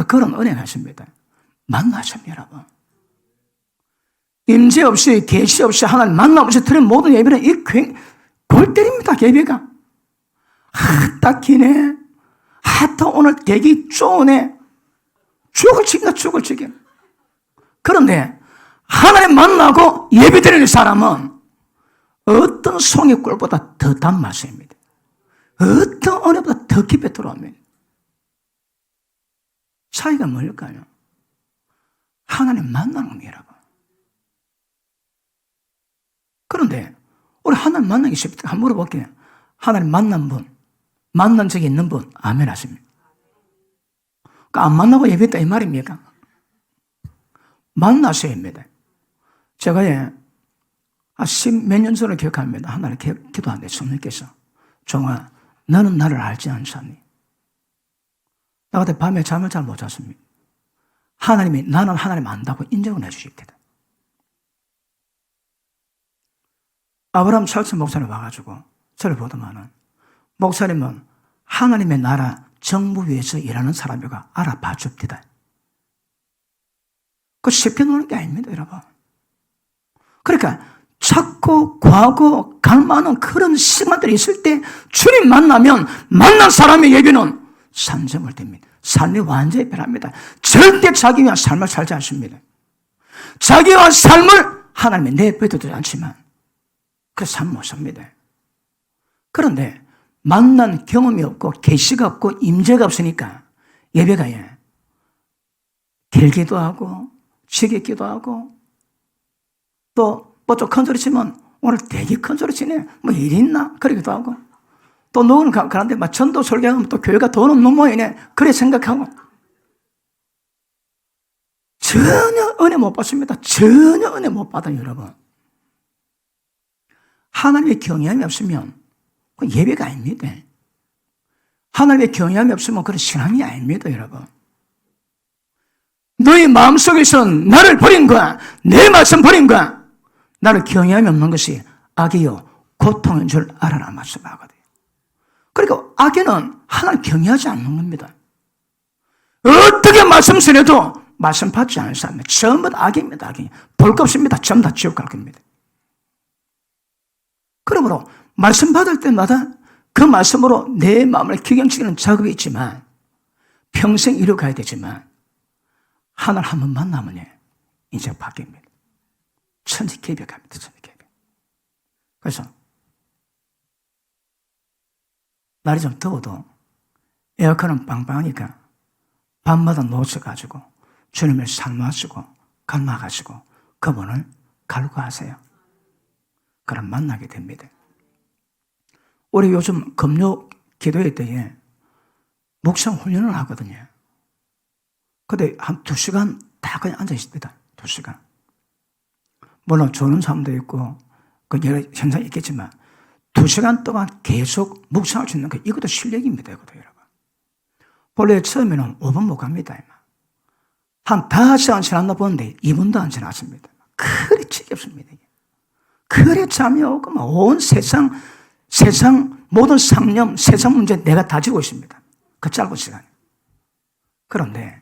그런 은혜가 있습니다. 만나십니다, 여러분. 임재 없이 계시 없이 하나님 만남 없이 드린 모든 예배는 골 때립니다. 예배가 딱 기네. 하다 오늘 되기 좋으네. 죽을 치긴다. 죽을 치긴. 그런데 하나님 만나고 예배드리는 사람은 어떤 송이 꿀보다 더 단맛입니다. 어떤 은혜보다 더 깊이 들어옵니다. 차이가 뭘까요? 하나님 만나는 겁니다, 여러분. 그런데 우리 하나님 만나기 쉽다. 한번 물어볼게요. 하나님 만난 분, 만난 적이 있는 분, 아멘 하십니까? 그러니까 안 만나고 예배했다 이 말입니까? 만나셔야 합니다. 제가 한 10몇 년 전을 기억합니다. 하나님 기도하는데 성령께서 종아, 너는 나를 알지 않사니? 나 그때 밤에 잠을 잘 못 잤습니다. 하나님이 나는 하나님 안다고 인정을 해주십니다. 아브라함 찰스 목사님 와가지고 저를 보더만은 목사님은 하나님의 나라 정부 위에서 일하는 사람이고 알아봐 줍니다. 그거 쉽게 노는 게 아닙니다, 여러분. 그러니까 찾고 구하고 갈망하는 그런 시간들이 있을 때 주님 만나면 만난 사람의 예배는 산점을 댑니다. 삶이 완전히 변합니다. 절대 자기 위한 삶을 살지 않습니다. 자기 위한 삶을 하나님이 내버려두지 않지만 그 삶 못 삽니다. 그런데 만난 경험이 없고 계시가 없고 임재가 없으니까 예배가 길기도 하고 지겹기도 하고 또 뭐 좀 큰 소리 치면 오늘 되게 큰 소리 치네. 뭐 일 있나? 그러기도 하고 또 누구는 그런데 막 전도 설교하면 또 교회가 돈 없는 모양이네. 그래 생각하고 전혀 은혜 못 받습니다. 전혀 은혜 못 받아요, 여러분. 하나님의 경외함이 없으면 그건 예배가 아닙니다. 하나님의 경외함이 없으면 그건 신앙이 아닙니다, 여러분. 너희 마음속에서는 나를 버린 거야. 내 말씀 버린 거야. 나를 경외함이 없는 것이 악이요 고통인 줄 알아라 말씀하거든요. 그러니까 악에는 하나님 경외하지 않는 겁니다. 어떻게 말씀 전해도 말씀 받지 않은 사람은 전부 다 악입니다. 악이. 볼 거 없습니다. 전부 다 지옥 갈 겁니다. 그러므로 말씀 받을 때마다 그 말씀으로 내 마음을 기경시키는 작업이 있지만 평생 이루어가야 되지만 하나님 한 번 만나면 이제 바뀝니다. 천지개벽합니다. 천지개벽. 그래서 날이 좀 더워도 에어컨은 빵빵하니까 밤마다 누워가지고 주님을 삶아주고 갈망하시고 그분을 갈구하세요. 그럼 만나게 됩니다. 우리 요즘 금요 기도회 때에 묵상 훈련을 하거든요. 근데 한 2시간 다 그냥 앉아 있습니다. 2시간. 물론 조는 사람도 있고 그 여러 현상이 있겠지만 2시간 동안 계속 묵상할 수 있는 거 이것도 실력입니다. 이것도 여러분. 본래 처음에는 5분 못 갑니다. 한 5시간 지났나 보는데 2분도 안 지났습니다. 그리 지겹습니다. 그래 잠이 오고 온 세상 모든 상념, 세상 문제 내가 다 지고 있습니다. 그 짧은 시간에. 그런데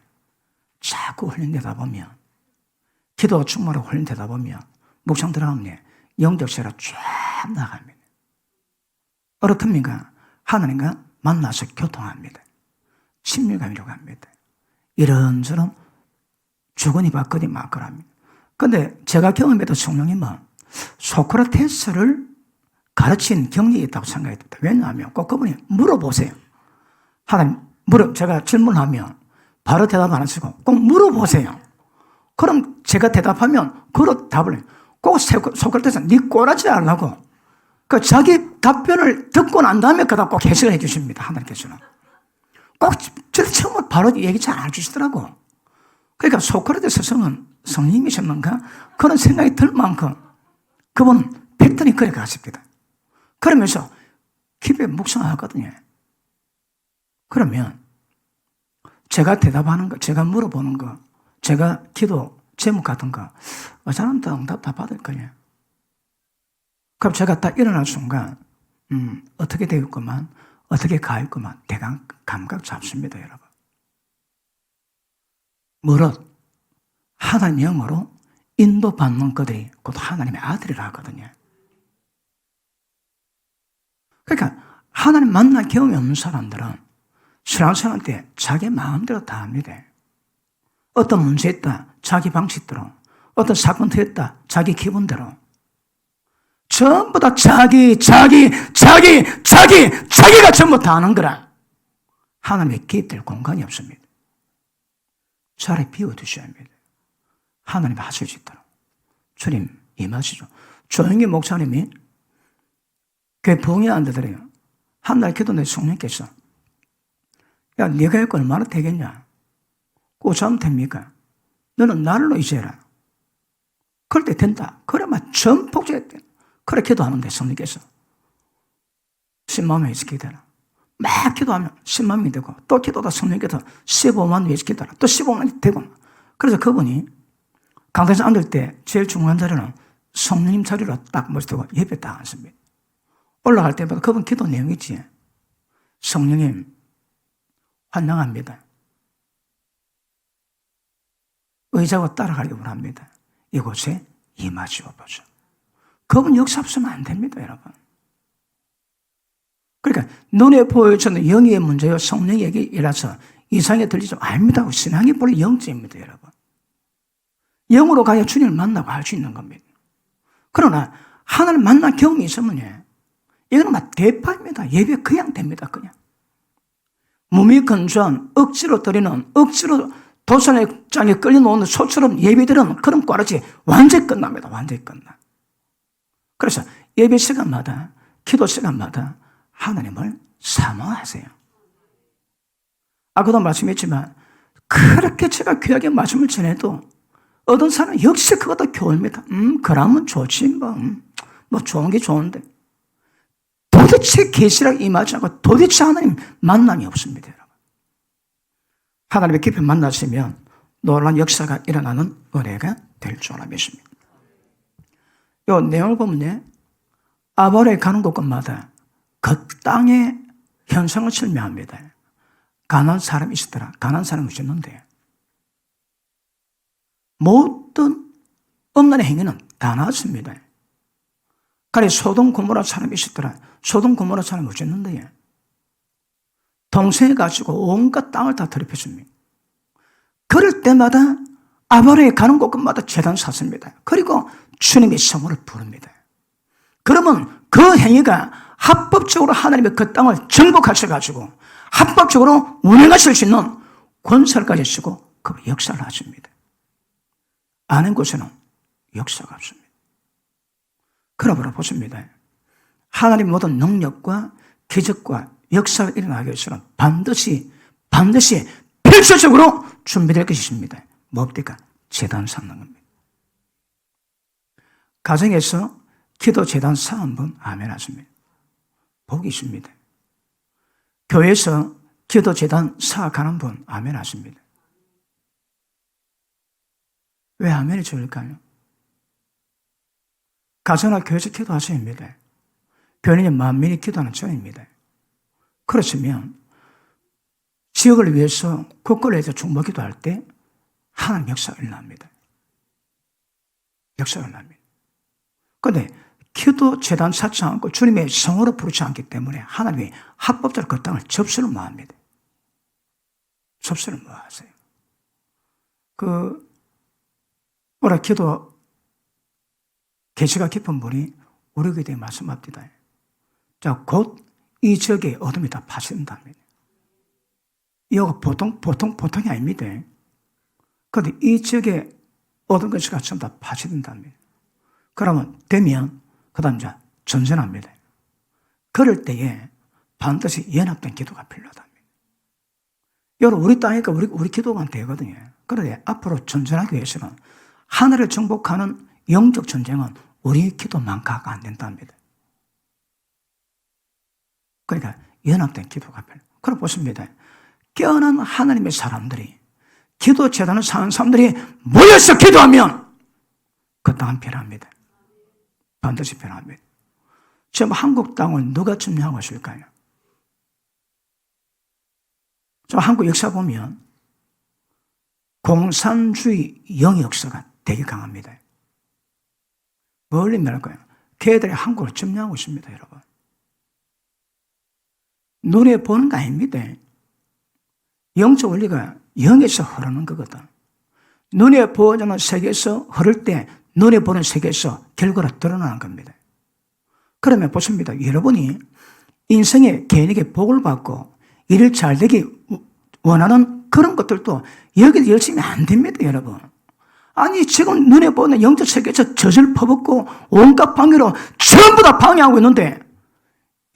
자꾸 훈련되다 보면 기도가 충만하고 훈련되다 보면 묵상 들어가면 영적세로 쫙 나갑니다. 어떻습니까? 하나님과 만나서 교통합니다. 친밀감이라고 합니다. 이런저런 주거니 받거니 막거랍니다. 그런데 제가 경험해도 성령님은 소크라테스를 가르친 경력이 있다고 생각했습니다. 왜냐하면 꼭 그분이 물어보세요. 하나님, 제가 질문하면 바로 대답 안 하시고 꼭 물어보세요. 그럼 제가 대답하면 그로 답을 해요. 꼭 소크라테스는 네 꼬라지 하려고 그 자기 답변을 듣고 난 다음에 그다음 꼭 해석을 해 주십니다. 하나님께서는. 꼭 처음에 바로 얘기 잘 안 해주시더라고. 그러니까 소크라테스 스승은 성령이셨는가? 그런 생각이 들 만큼 그분은 팩트리 그래 갔습니다. 그러면서 기도에 묵상하거든요. 그러면 제가 대답하는 거, 제가 물어보는 거, 제가 기도 제목 같은 거, 저는 다 응답 다 받을 거예요. 그럼 제가 딱 일어날 순간, 어떻게 되겠구만, 어떻게 가겠구만, 대강 감각 잡습니다, 여러분. 무릇, 하나님 영으로 인도받는 그들이 곧 하나님의 아들이라 하거든요. 그러니까, 하나님 만날 경험이 없는 사람들은 신앙생활 때 자기 마음대로 다 합니다. 어떤 문제 있다, 자기 방식대로. 어떤 사건 터졌다, 자기 기분대로. 전부 다 자기가 전부 다 하는 거라. 하나님의 개입될 공간이 없습니다. 자리 비워두셔야 합니다. 하나님 하실 수 있도록. 주님 임하시죠. 조영기 목사님이 교회 부흥회 안 되더래요. 한날 기도내 성령께서 야, 네가 할거 얼마나 되겠냐? 꼬자면 됩니까? 너는 나를 의지해라. 그럴 때 된다. 그러면 전폭주했대. 그래 기도하는데 성령께서 10만 명에서 기도해라. 막 기도하면 10만 명이 되고 또 기도하다 성령께서 15만 위해서 기도하라. 또 15만이 되고. 그래서 그분이 강단에서 앉을 때 제일 중요한 자리는 성령님 자리로 딱 모시고 옆에 딱 앉습니다. 올라갈 때마다 그분 기도 내용이 있지. 성령님 환영합니다. 의자고 따라가기 원합니다. 이곳에 임하시옵소서. 그분 역사 없으면 안 됩니다, 여러분. 그러니까 눈에 보여주는 영의 문제요 성령에게 일어서 이상하게 들리지 아닙니다. 신앙이 본래 영적입니다, 여러분. 영으로 가야 주님을 만나고 할 수 있는 겁니다. 그러나 하나님 만난 경험이 있으면요, 이거는 막 대파입니다. 예배 그냥 됩니다, 그냥. 몸이 건조한 억지로 드리는 억지로 도산장에 끌려놓는 소처럼 예배드리는 그런 꽈라지 완전히 끝납니다. 완전히 끝나. 그래서 예배 시간마다 기도 시간마다 하나님을 사모하세요. 아까도 말씀했지만 그렇게 제가 귀하게 말씀을 전해도 어떤 사람은 역시 그것도 교훈입니다. 그러면 좋지 뭐 좋은 게 좋은데 도대체 계시락 임하지 않고 도대체 하나님 만남이 없습니다, 여러분. 하나님의 깊이 만나시면 놀라운 역사가 일어나는 은혜가 될 줄 믿습니다. 이 내용을 보면요, 아브라함이 가는 곳곳마다 그 땅의 현상을 설명합니다. 가난한 사람이 있었더라. 가난한 사람이 있었는데 모든 없는 행위는 다 나왔습니다. 가령 소돔 고모라 사람이 있었더라. 소돔 고모라 사람이 있었는데 동생이 가지고 온갖 땅을 다 더럽혔습니다. 그럴 때마다 아브라함이 가는 곳곳마다 제단 샀습니다. 그리고 주님의 성호를 부릅니다. 그러면 그 행위가 합법적으로 하나님의 그 땅을 정복하셔가지고 합법적으로 운행하실 수 있는 권세까지 쓰고 그 역사를 하십니다. 아는 곳에는 역사가 없습니다. 그러므로 보십니다. 하나님 모든 능력과 기적과 역사가 일어나기 위해서는 반드시 필수적으로 준비될 것이 있습니다. 뭡니까? 제단 쌓는 겁니다. 가정에서 기도 제단 쌓은 분 아멘 하십니다. 복이 있습니다. 교회에서 기도 제단 쌓아가는 분 아멘 하십니다. 왜 아멘이 좋을까요? 가정이나 교회에서 기도하셔야 합니다. 교회는 만민이 기도하는 처입니다. 그렇으면 지역을 위해서 국가를 위해서 중보 기도할 때 하나님 역사가 일어납니다. 역사가 일어납니다. 그런데 기도 재단 쌓지 않고 주님의 성으로 부르지 않기 때문에 하나님이 합법적으로 그 땅을 접수를 못 합니다. 접수를 못 하세요. 오라 기도 계시가 깊은 분이 우리 교회에 말씀합니다. 자, 곧 이 지역에 어둠이 다 파진답니다. 이거 보통이 아닙니다. 그런데 이 지역에 어떤 것이 전부 다 파괴된답니다. 그러면 되면 그 다음 이제 전전합니다. 그럴 때에 반드시 연합된 기도가 필요하답니다. 여러분, 우리 땅이니까 우리 기도만 되거든요. 그런데 앞으로 전쟁하기 위해서는 하늘을 정복하는 영적 전쟁은 우리 기도만가가 안 된답니다. 그러니까 연합된 기도가 필요해요. 그럼 보십니다. 깨어난 하나님의 사람들이, 기도 재단을 사는 사람들이 모여서 기도하면 그 땅은 변합니다. 반드시 변합니다. 지금 한국 땅을 누가 점령하고 있을까요? 저 한국 역사 보면 공산주의 영의 역사가 되게 강합니다. 뭘 의미할까요? 걔들이 한국을 점령하고 있습니다, 여러분. 눈에 보는 거 아닙니다. 영적 원리가 영에서 흐르는 거거든. 눈에 보이지 않는 세계에서 흐를 때 눈에 보는 세계에서 결과가 드러나는 겁니다. 그러면 보십니다. 여러분이 인생의 개인에게 복을 받고 일을 잘 되기 원하는 그런 것들도 여기서 열심히 안 됩니다, 여러분. 아니, 지금 눈에 보는 영적 세계에서 젖을 퍼붓고 온갖 방해로 전부 다 방해하고 있는데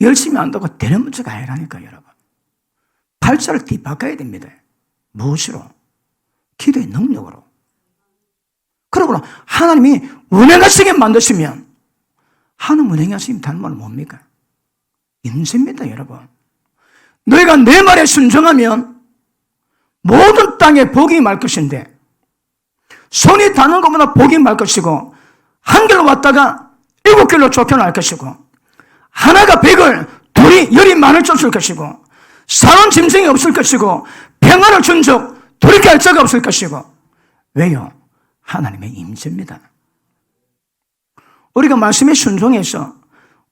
열심히 한다고 되는 문제가 아니라니까, 여러분. 팔자를 뒤바꿔야 됩니다. 무엇으로? 기도의 능력으로. 그러고 하나님이 운행하시게 만드시면, 하나님 운행하시면 다른 말은 뭡니까? 임재입니다, 여러분. 너희가 내 말에 순종하면 모든 땅에 복이 말 것인데, 손이 닿는 것보다 복이 말 것이고, 한 길로 왔다가 7길로 쫓겨날 것이고, 하나가 100을, 둘이 10이 많을 쫓을 것이고, 사는 짐승이 없을 것이고, 평안을 준 적 돌이킬 자가 없을 것이고. 왜요? 하나님의 임재입니다. 우리가 말씀에 순종해서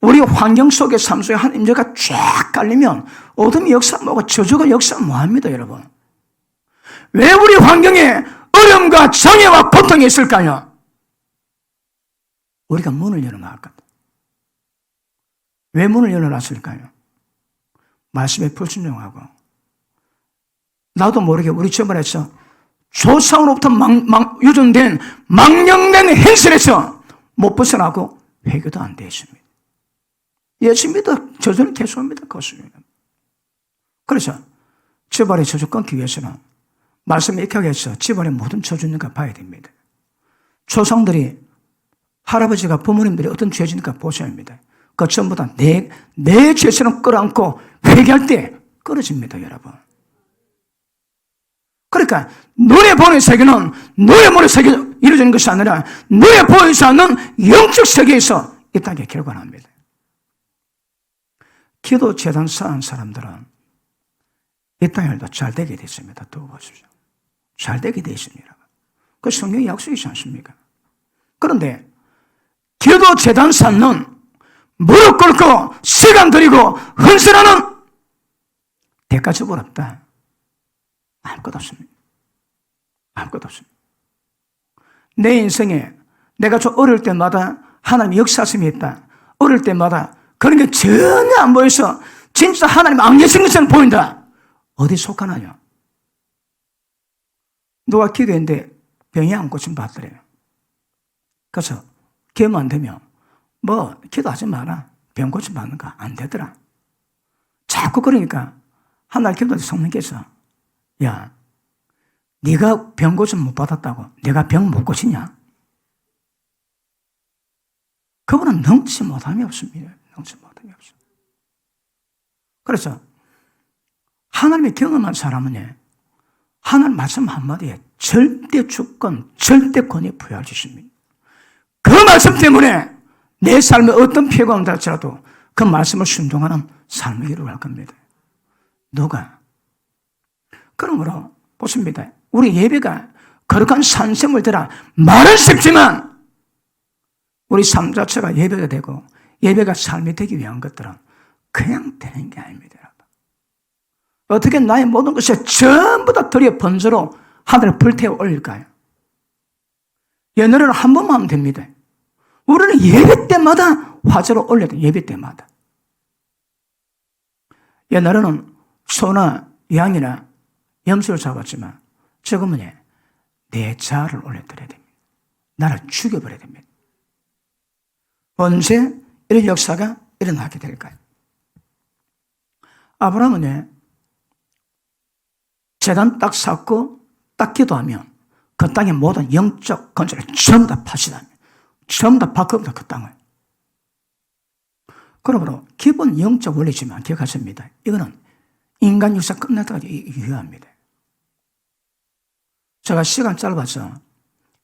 우리 환경 속에 삶 속에 하나님 임재가 쫙 깔리면 어둠의 역사 뭐고 저주가 역사 뭐합니다, 여러분. 왜 우리 환경에 어려움과 장애와 고통이 있을까요? 우리가 문을 열어놨거든. 왜 문을 열어놨을까요? 말씀에 불순종하고, 나도 모르게 우리 주변에서 조상으로부터 유전된 망령된 행실에서 못 벗어나고 회개도 안 되어 있습니다. 예수 믿어 저주는 계속합니다. 그것입니다. 그래서 집안의 저주 끊기 위해서는 말씀에 익하게 해서 집안의 모든 저주 있는가 봐야 됩니다. 조상들이, 할아버지가, 부모님들이 어떤 죄 지니까 보셔야 합니다. 그 전부 다 내 죄처럼 끌어안고 회개할 때 끊어집니다, 여러분. 그러니까 눈에 보는 세계는 눈에 보는 세계에서 이루어지는 것이 아니라 눈에 보이지 않는 영적 세계에서 이 땅에 결과납니다. 기도 재단 쌓은 사람들은 이 땅에도 잘 되게 되어 있습니다. 두고 보십시오. 잘 되게 되어 있습니다. 그 성경의 약속이지 않습니까? 그런데 기도 재단 쌓는, 무릎 꿇고 시간 들이고 헌신하는 대가 지불 없다. 아무것도 없습니다. 아무것도 없습니다. 내 인생에 내가 좀 어릴 때마다 하나님의 역사심이 있다. 어릴 때마다 그런 게 전혀 안 보여서 진짜 하나님 안 계신 것처럼 보인다. 어디 속하나요? 누가 기도했는데 병이 안 고침 받더래요. 그래서 기회만 안 되면 뭐 기도하지 마라. 병 고침 받는 거 안 되더라. 자꾸 그러니까 한날 기도할 때 성령께서, 야, 네가 병 고침 못 받았다고 내가 병 못 고치냐? 그분은 능치 못함이 없습니다. 능치 못함이 없습니다. 그래서 하나님의 경험한 사람은 하나님 말씀 한마디에 절대 주권, 절대 권위 부여하십니다. 그 말씀 때문에 내 삶에 어떤 피해가 온다 할지라도 그 말씀을 순종하는 삶을 이루어갈 겁니다. 누가? 그러므로 보십니다. 우리 예배가 거룩한 산sem을 들어 말은 쉽지만 우리 삶 자체가 예배가 되고 예배가 삶이 되기 위한 것들은 그냥 되는 게 아닙니다. 어떻게 나의 모든 것이 전부 다 들여 번제로 하늘을 불태워 올릴까요? 옛날에는 한 번만 하면 됩니다. 우리는 예배 때마다 화제로 올려야 돼요. 예배 때마다. 옛날에는 소나 양이나 염소를 잡았지만 지금은 내 자아를 올려드려야 됩니다. 나를 죽여버려야 됩니다. 언제 이런 역사가 일어나게 될까요? 아브라함은 재단 딱 쌓고 딱 기도하면 그 땅의 모든 영적 건설을 전부 다 파시다면 전부 다 바꿉니다. 그 땅을. 그러므로 기본 영적 원리지만 기억하십니다. 이거는 인간 역사 끝날 때까지 유효합니다. 제가 시간 짧아서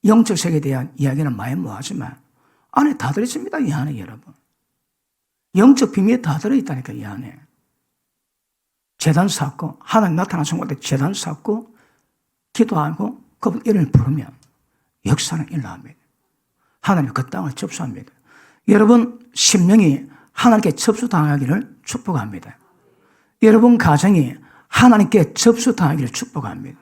영적 세계에 대한 이야기는 많이 못하지만 안에 다 들어있습니다. 이 안에 여러분. 영적 비밀이 다 들어있다니까 이 안에. 제단 쌓고 하나님 나타나신 곳에 제단 쌓고 기도하고 그분 이름을 부르면 역사는 일어납니다. 하나님 그 땅을 접수합니다. 여러분 심령이 하나님께 접수당하기를 축복합니다. 여러분 가정이 하나님께 접수당하기를 축복합니다.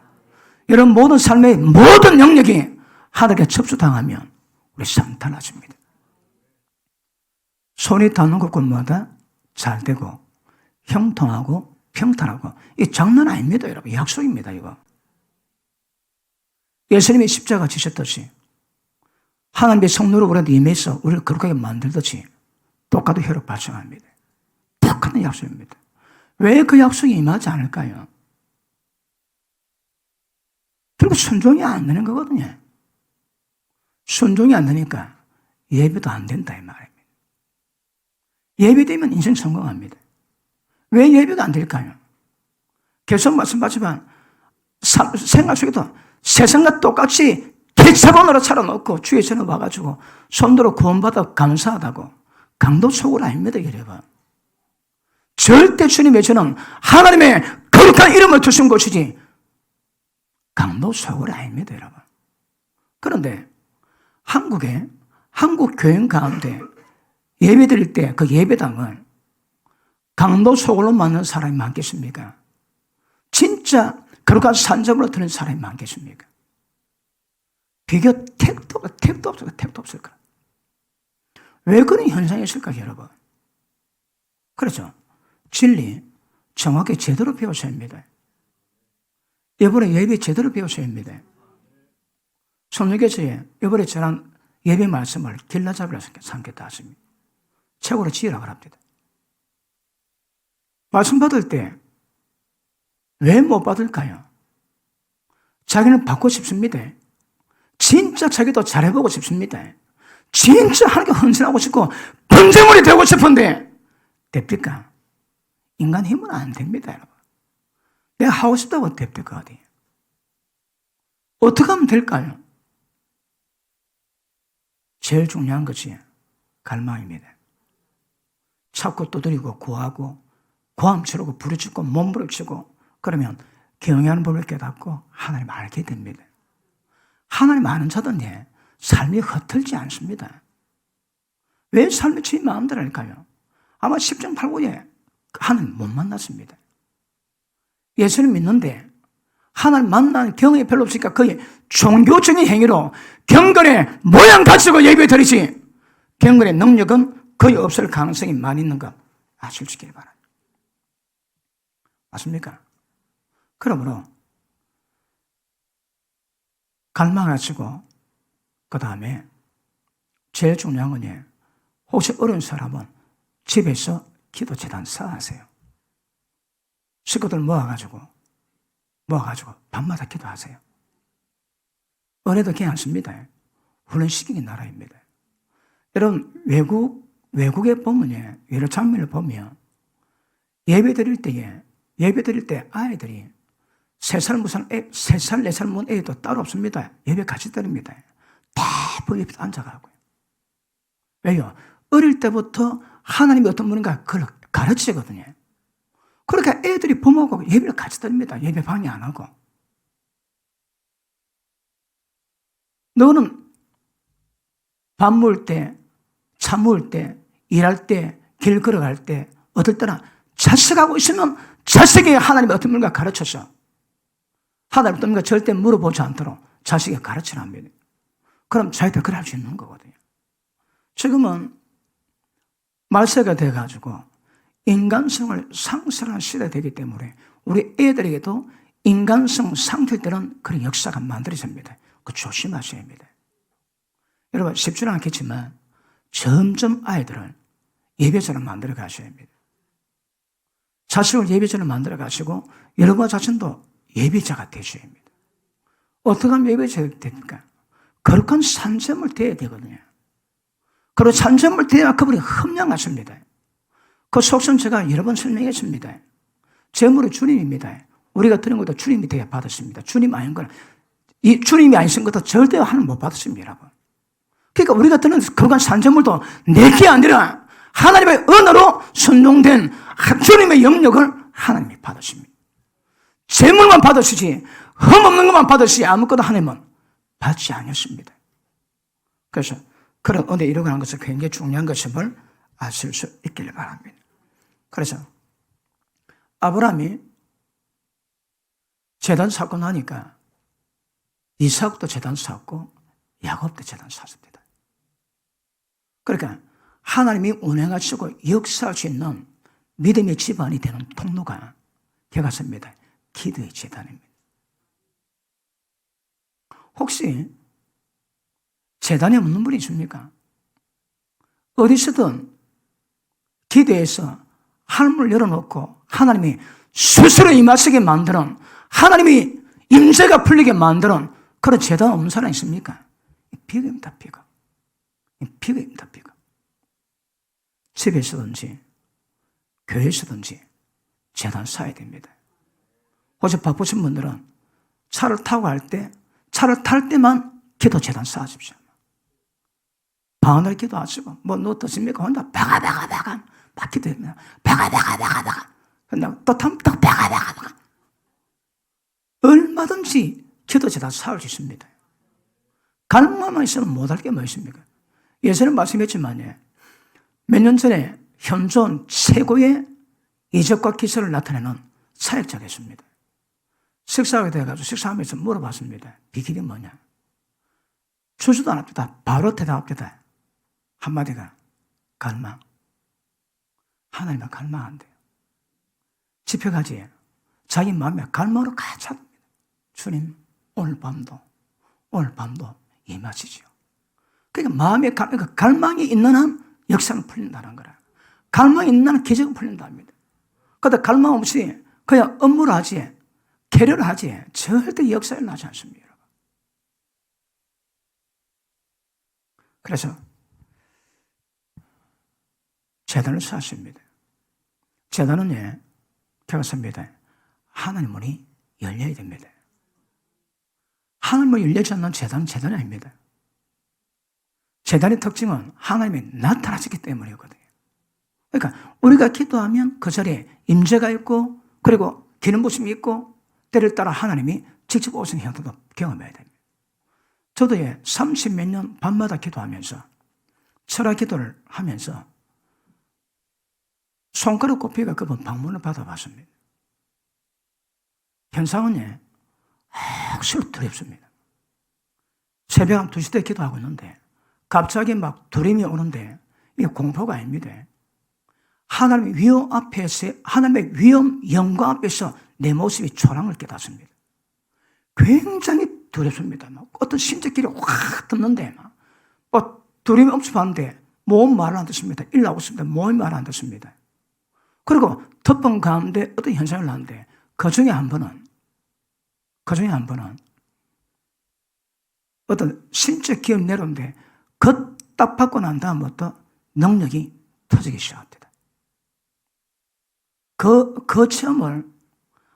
여러분 모든 삶의 모든 영역이 하나님께 접수당하면 우리 삶 달라집니다. 손이 닿는 곳곳마다 잘 되고 형통하고 평탄하고 이 장난 아닙니다. 여러분 약속입니다. 이거 예수님이 십자가 지셨듯이 하나님의 성도로 우리한테 임해서 우리를 거룩하게 만들듯이 똑같은 효력 발생합니다. 똑같은 약속입니다. 왜 그 약속이 임하지 않을까요? 그리고 순종이 안 되는 거거든요. 순종이 안 되니까 예배도 안 된다 이 말입니다. 예배되면 인생 성공합니다. 왜 예배가 안 될까요? 계속 말씀하지만 생활 속에도 세상과 똑같이 대차번호로 차려놓고 주의 전에 와가지고 손들어 구원받아 감사하다고 강도 속을 아닙니다. 여러분. 절대 주님의 저는 하나님의 거룩한 이름을 두신 곳이지 강도 속을 아닙니다. 여러분. 그런데 한국 교인 가운데 예배 드릴 때 그 예배당을 강도 속으로 만든 사람이 많겠습니까? 진짜 거룩한 산점으로 드는 사람이 많겠습니까? 비교 택도 없을 거야. 왜 그런 현상이 있을까, 여러분? 그렇죠. 진리 정확히 제대로 배우셔야 합니다. 이번에 예배 제대로 배우셔야 합니다. 성령께서의 이번에 전한 예배 말씀을 길라잡이라서 삼겠다 하십니다. 최고로 지으라고 합니다. 말씀 받을 때 왜 못 받을까요? 자기는 받고 싶습니다. 진짜 자기도 잘해보고 싶습니다. 진짜 하나님께 헌신하고 싶고 번제물이 되고 싶은데 됩니까? 인간 힘은 안 됩니다. 여러분. 내가 하고 싶다고 됩니까? 어디? 어떻게 하면 될까요? 제일 중요한 것이 갈망입니다. 찾고 두드리고 구하고 고함 치르고 부르짖고 몸부림치고 그러면 경외하는 법을 깨닫고 하나님 알게 됩니다. 하나님 아는 자들은 삶이 흩틀지 않습니다. 왜 삶이 제 마음대로 할까요? 아마 십정팔구에 하나님 못 만났습니다. 예수님 믿는데 하나님 만난 경험이 별로 없으니까 거의 종교적인 행위로 경건의 모양 가지고 예배 드리지 경건의 능력은 거의 없을 가능성이 많이 있는 것 아실지길 바랍니다. 맞습니까? 그러므로 갈망하시고 그 다음에 제일 중요한 건 혹시 어려운 사람은 집에서 기도 재단 쌓으세요. 식구들 모아가지고 밤마다 기도하세요. 은혜도 괜찮습니다. 훈련시키는 나라입니다. 여러분 외국에 보면 여러 장면을 보면 예배 드릴 때 아이들이 3살, 4살 먹은 애도 따로 없습니다. 예배 같이 드립니다. 다 옆에 앉아가고요. 왜요? 어릴 때부터 하나님이 어떤 분인가 그걸 가르치거든요. 그러니까 애들이 부모하고 예배를 같이 드립니다. 예배 방해 안 하고. 너는 밥 먹을 때, 차 먹을 때, 일할 때, 길 걸어갈 때, 어떨 때나 자식하고 있으면 자식에게 하나님이 어떤 분인가 가르쳐서 하나님 어떤 분인가 절대 물어보지 않도록 자식에게 가르치랍니다. 그럼 자기들 그걸 할 수 있는 거거든요. 지금은 말세가 돼가지고 인간성을 상실하는 시대가 되기 때문에 우리 애들에게도 인간성 상실되는 그런 역사가 만들어집니다. 그 조심하셔야 합니다. 여러분 쉽지는 않겠지만 점점 아이들을 예배처럼 만들어 가셔야 합니다. 자식을 예배처럼 만들어 가시고 여러분 자신도 예배자가 되셔야 합니다. 어떻게 하면 예배자가 됩니까? 거룩한 산점을 대야 되거든요. 그리고 산점을 대야 그분이 흠양하십니다. 그 속성 제가 여러 번 설명했습니다. 재물은 주님입니다. 우리가 드린 것도 주님이 되어 받았습니다. 주님 아닌 거는, 이 주님이 아니신 것도 절대 하나님 못 받았습니다, 여러분. 그러니까 우리가 드는 거룩한 산재물도 내게 아니라 하나님의 은혜로 순종된 주님의 영역을 하나님이 받으십니다. 재물만 받으시지 흠없는 것만 받으시지 아무것도 하나님은 받지 않았습니다. 그래서 그런 은혜 이루어가는 것은 굉장히 중요한 것임을 아실 수 있기를 바랍니다. 그래서 아브라함이 제단 쌓고 나니까 이삭도 제단 쌓고 야곱도 제단 쌓습니다. 그러니까 하나님이 운행하시고 역사할 수 있는 믿음의 기반이 되는 통로가 개갔습니다. 기도의 제단입니다. 혹시 제단에 없는 분이 있습니까? 어디서든 기도해서 하늘문을 열어놓고 하나님이 스스로 임하시게 만드는, 하나님이 임재가 풀리게 만드는 그런 제단 없는 사람 있습니까? 비극입니다, 비극. 비극입니다, 비극. 집에서든지 교회에서든지 제단 쌓아야 됩니다. 혹시 바쁘신 분들은 차를 타고 갈 때, 차를 탈 때만 기도 제단 쌓아주십시오. 방언을 기도하시고, 너 드십니까? 혼자 바가 막 기도합니다. 바가. 근데 또 타면 또 바가. 얼마든지 기도 제단 쌓을 수 있습니다. 갈망만 있으면 못할 게 뭐 있습니까? 예전에 말씀했지만, 몇 년 전에 현존 최고의 이적과 기술을 나타내는 사역자가 있습니다. 식사하게 돼가지고 식사하면서 물어봤습니다. 비결이 뭐냐? 주지도 않았다. 바로 대답합니다. 한마디가 갈망. 하나님은 갈망한대요. 집회가지 자기 마음에 갈망으로 가득 찹니다. 주님, 오늘 밤도 임하시죠. 그러니까 마음에 갈망이 있는 한 역사는 풀린다는 거라. 갈망이 있는 한 기적은 풀린답니다. 그런데 갈망 없이 그냥 업무를 하지, 계려를 하지, 절대 역사를 나지 않습니다. 그래서 제단을 쌓습니다. 제단은 그렇습니다. 하나님 문이 열려야 됩니다. 하나님 문이 열리지 않는 제단이 아닙니다. 제단의 특징은 하나님이 나타나시기 때문이거든요. 그러니까 우리가 기도하면 그 자리에 임재가 있고, 그리고 기름 부심이 있고, 때를 따라 하나님이 직접 오시는 형태도 경험해야 됩니다. 저도 30몇 년 밤마다 기도하면서, 철학 기도를 하면서 손가락 꼽히가 그분 방문을 받아봤습니다. 현상은 확실히 두렵습니다. 새벽 한 2시 때 기도하고 있는데 갑자기 막 두림이 오는데 이게 공포가 아닙니다. 하나님의 위험 앞에서, 하나님의 위험 영광 앞에서 내 모습이 초랑을 깨닫습니다. 굉장히 두렵습니다. 막 어떤 심적길이 확 듣는데 두림이 엄청 봤는데 몸 말을 안 듣습니다. 일하고 있습니다. 몸이 말을 안 듣습니다. 그리고 덮은 가운데 어떤 현상을 나는데 그 중에 한 번은 어떤 심적 기억이 내려오는데 그 딱 받고 난 다음부터 능력이 터지기 시작합니다. 그 체험을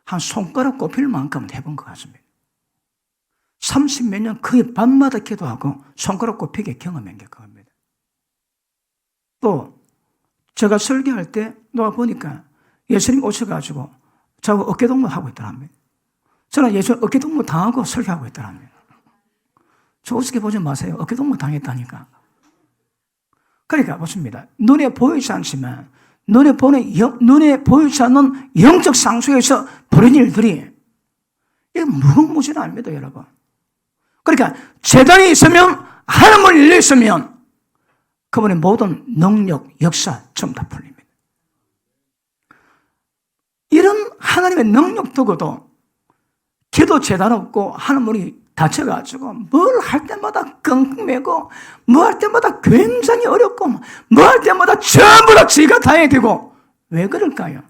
한 손가락 꼽힐 만큼은 해본 것 같습니다. 30몇 년 거의 밤마다 기도하고 손가락 꼽히게 경험한 게 그겁니다. 또 제가 설교할 때 누가 보니까 예수님 오셔가지고 저하고 어깨동무 하고 있더랍니다. 저는 예수님 어깨동무 당하고 설교하고 있더랍니다. 저 우습게 보지 마세요. 어깨동무 당했다니까. 그러니까 보십니다. 눈에 보이지 않지만 눈에 보이지 않는 영적 상속에서 벌어진 일들이 이게 무궁무진합니다, 여러분. 그러니까 제단이 있으면, 하나님을 열려 있으면 그분의 모든 능력, 역사 전부 다 풀립니다. 이런 하나님의 능력 두고도 기도 제단 없고 하나님이 다쳐가지고 뭘 할 때마다 끙끙매고 뭐 할 때마다 굉장히 어렵고 뭐 할 때마다 전부 다 지가 다 해야 되고 왜 그럴까요?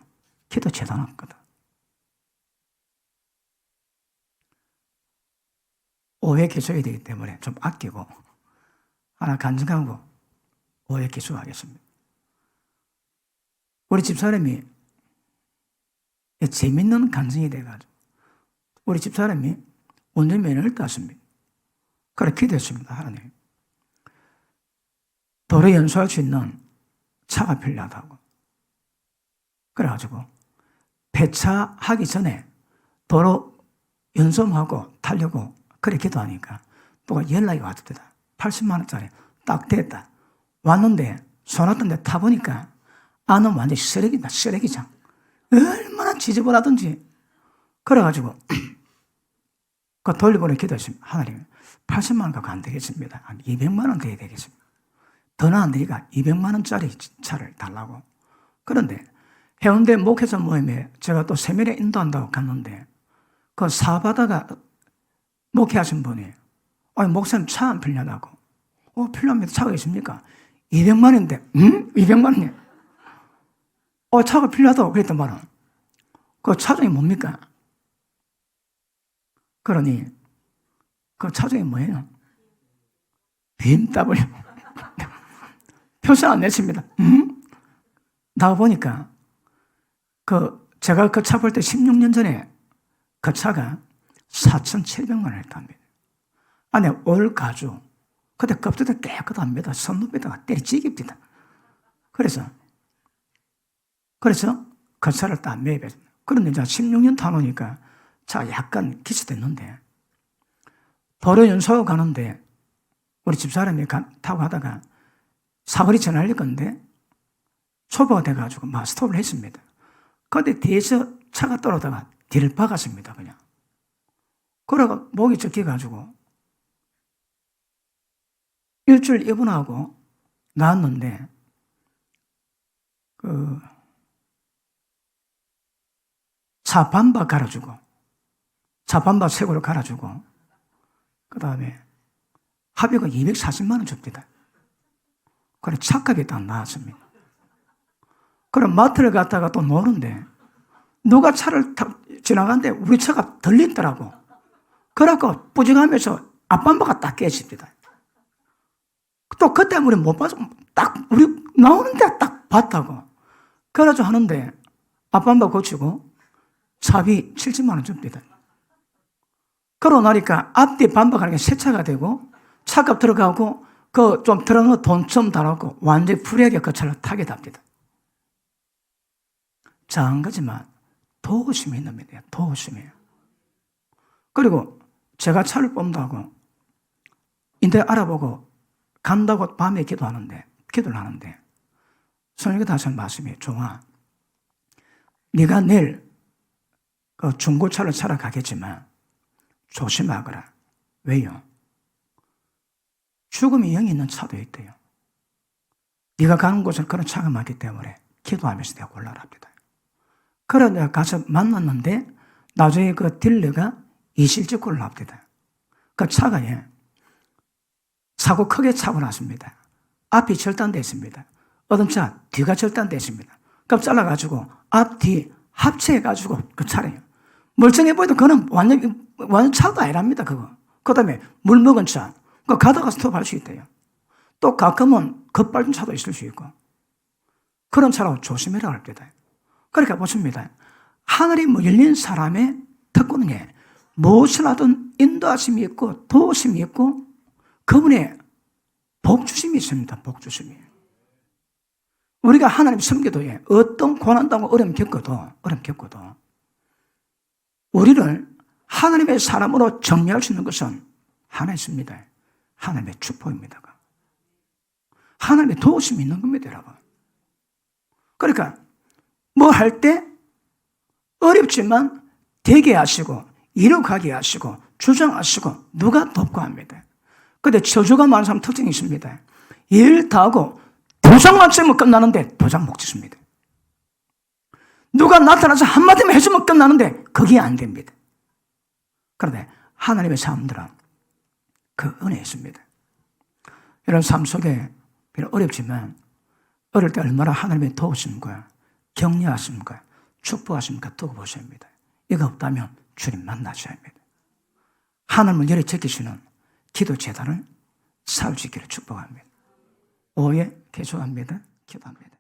기도 제단 없거든. 5회 기수해야 되기 때문에 좀 아끼고 하나 간증하고 5회 기수하겠습니다. 우리 집사람이 재밌는 간증이 돼가지고 우리 집사람이 운전면허를 땄습니다. 그래 기도했습니다. 하나님, 도로 연수할 수 있는 차가 필요하다고. 그래가지고 폐차하기 전에 도로 연수하고 타려고 그래 기도하니까 누가 연락이 왔답니다. 80만 원짜리 딱 됐다. 왔는데 손왔던 데 타보니까 안은 완전 쓰레기다. 쓰레기장. 얼마나 지저분하든지. 그래가지고 그 돌려보내 기도했습니다. 하나님, 80만 원 갖고 안 되겠습니다. 한 200만 원 돼야 되겠습니다. 더는 안 되니까 200만 원짜리 차를 달라고. 그런데 해운대 목회자 모임에 제가 또 세면에 인도한다고 갔는데 그 사바다가 목회하신 분이 아니 목사님 차 안 필요하다고. 필요합니다. 차가 있습니까? 200만 원인데 200만 원이요? 차가 필요하다고 그랬단 말은 그 차종이 뭡니까? 그러니 그 차종이 뭐예요? BMW. 표시 안 냈습니다. 나와보니까 제가 그 차 볼 때 16년 전에 그 차가 4,700만 원을 했답니다. 안에 올 가죽, 그때 껍데기 깨끗합니다. 선루에다가 때리찌깁니다. 그래서 그 차를 딱 매입했습니다. 그런데 이제 16년 타놓으니까 차가 약간 기스됐는데 도로 연수하고 가는데 우리 집사람이 타고 가다가 사거리 전화할 건데 초보가 돼가지고 막 스톱을 했습니다. 그런데 뒤에서 차가 떨어다가 뒤를 박았습니다. 그냥. 그러고 목이 적혀가지고 일주일 입원하고 나왔는데 차 반바 갈아주고 차 반바 새거로 갈아주고 그 다음에 합의가 240만 원 줍니다. 그래 차값이 딱 나왔습니다. 그럼 마트를 갔다가 또 노는데 누가 차를 지나가는데 우리 차가 들리더라고. 그래갖고 뿌직하면서 앞반바가 딱 깨집니다. 또 그때 우리 못 봐서 딱 우리 나오는데 딱 봤다고. 그래가지고 하는데 앞반바 고치고 차비 70만 원 줍니다. 그러고 나니까 앞뒤 반바가 아니라 새 차가 되고 차값 들어가고 그 좀 들어간 거 돈 좀 달았고 완전히 프리하게 그 차를 타게 됩니다. 작은 거지만 도심이 있는 겁니다. 도심이에요. 그리고 제가 차를 뽑는다고 인데 알아보고 간다고 밤에 기도를 하는데 성령이 다시 한 말씀이 종아, 네가 내일 그 중고차를 사러 가겠지만 조심하거라. 왜요? 죽음이 영이 있는 차도 있대요. 네가 가는 곳은 그런 차가 많기 때문에 기도하면서 내가 골라랍니다. 그래 내가 가서 만났는데 나중에 그 딜러가 이실직고를 납니다. 그 차가 사고 크게 차고 났습니다. 앞이 절단됐습니다. 어떤 차 뒤가 절단됐습니다. 그럼 잘라가지고 앞, 뒤 합체해가지고 그 차래요. 멀쩡해 보여도 그거는 완전 차도 아니랍니다. 그 다음에 물 먹은 차. 그 가다가 스톱할 수 있대요. 또 가끔은 급발진 차도 있을 수 있고. 그런 차라고 조심해라 합니다. 그러니까 보십니다. 하늘이 열린 사람의 특권은 무엇을 하든 인도하심이 있고 도우심이 있고 그분의 복주심이 있습니다. 복주심이. 우리가 하나님 섬겨도 어떤 고난당하고 어려움 겪어도 우리를 하나님의 사람으로 정리할 수 있는 것은 하나 있습니다. 하나님의 축복입니다. 하나님의 도우심이 있는 겁니다, 여러분. 그러니까 뭐 할 때 어렵지만 되게 하시고 이룩하게 하시고 주장하시고 누가 돕고 합니다. 그런데 저주가 많은 사람 특징이 있습니다. 일 다 하고 도장만 쓰면 끝나는데 도장 못 찍습니다. 누가 나타나서 한마디만 해주면 끝나는데 그게 안 됩니다. 그런데 하나님의 사람들은 그 은혜 있습니다. 여러분 삶 속에 비록 어렵지만 어릴 때 얼마나 하나님의 도우심과 격려하심과 축복하심과 두고 보셔야 합니다. 이거 없다면 주님 만나셔야 합니다. 하나님을 열에 지키시는 기도 제단을 세울 수 있기를 축복합니다. 오해 개소합니다. 기도합니다.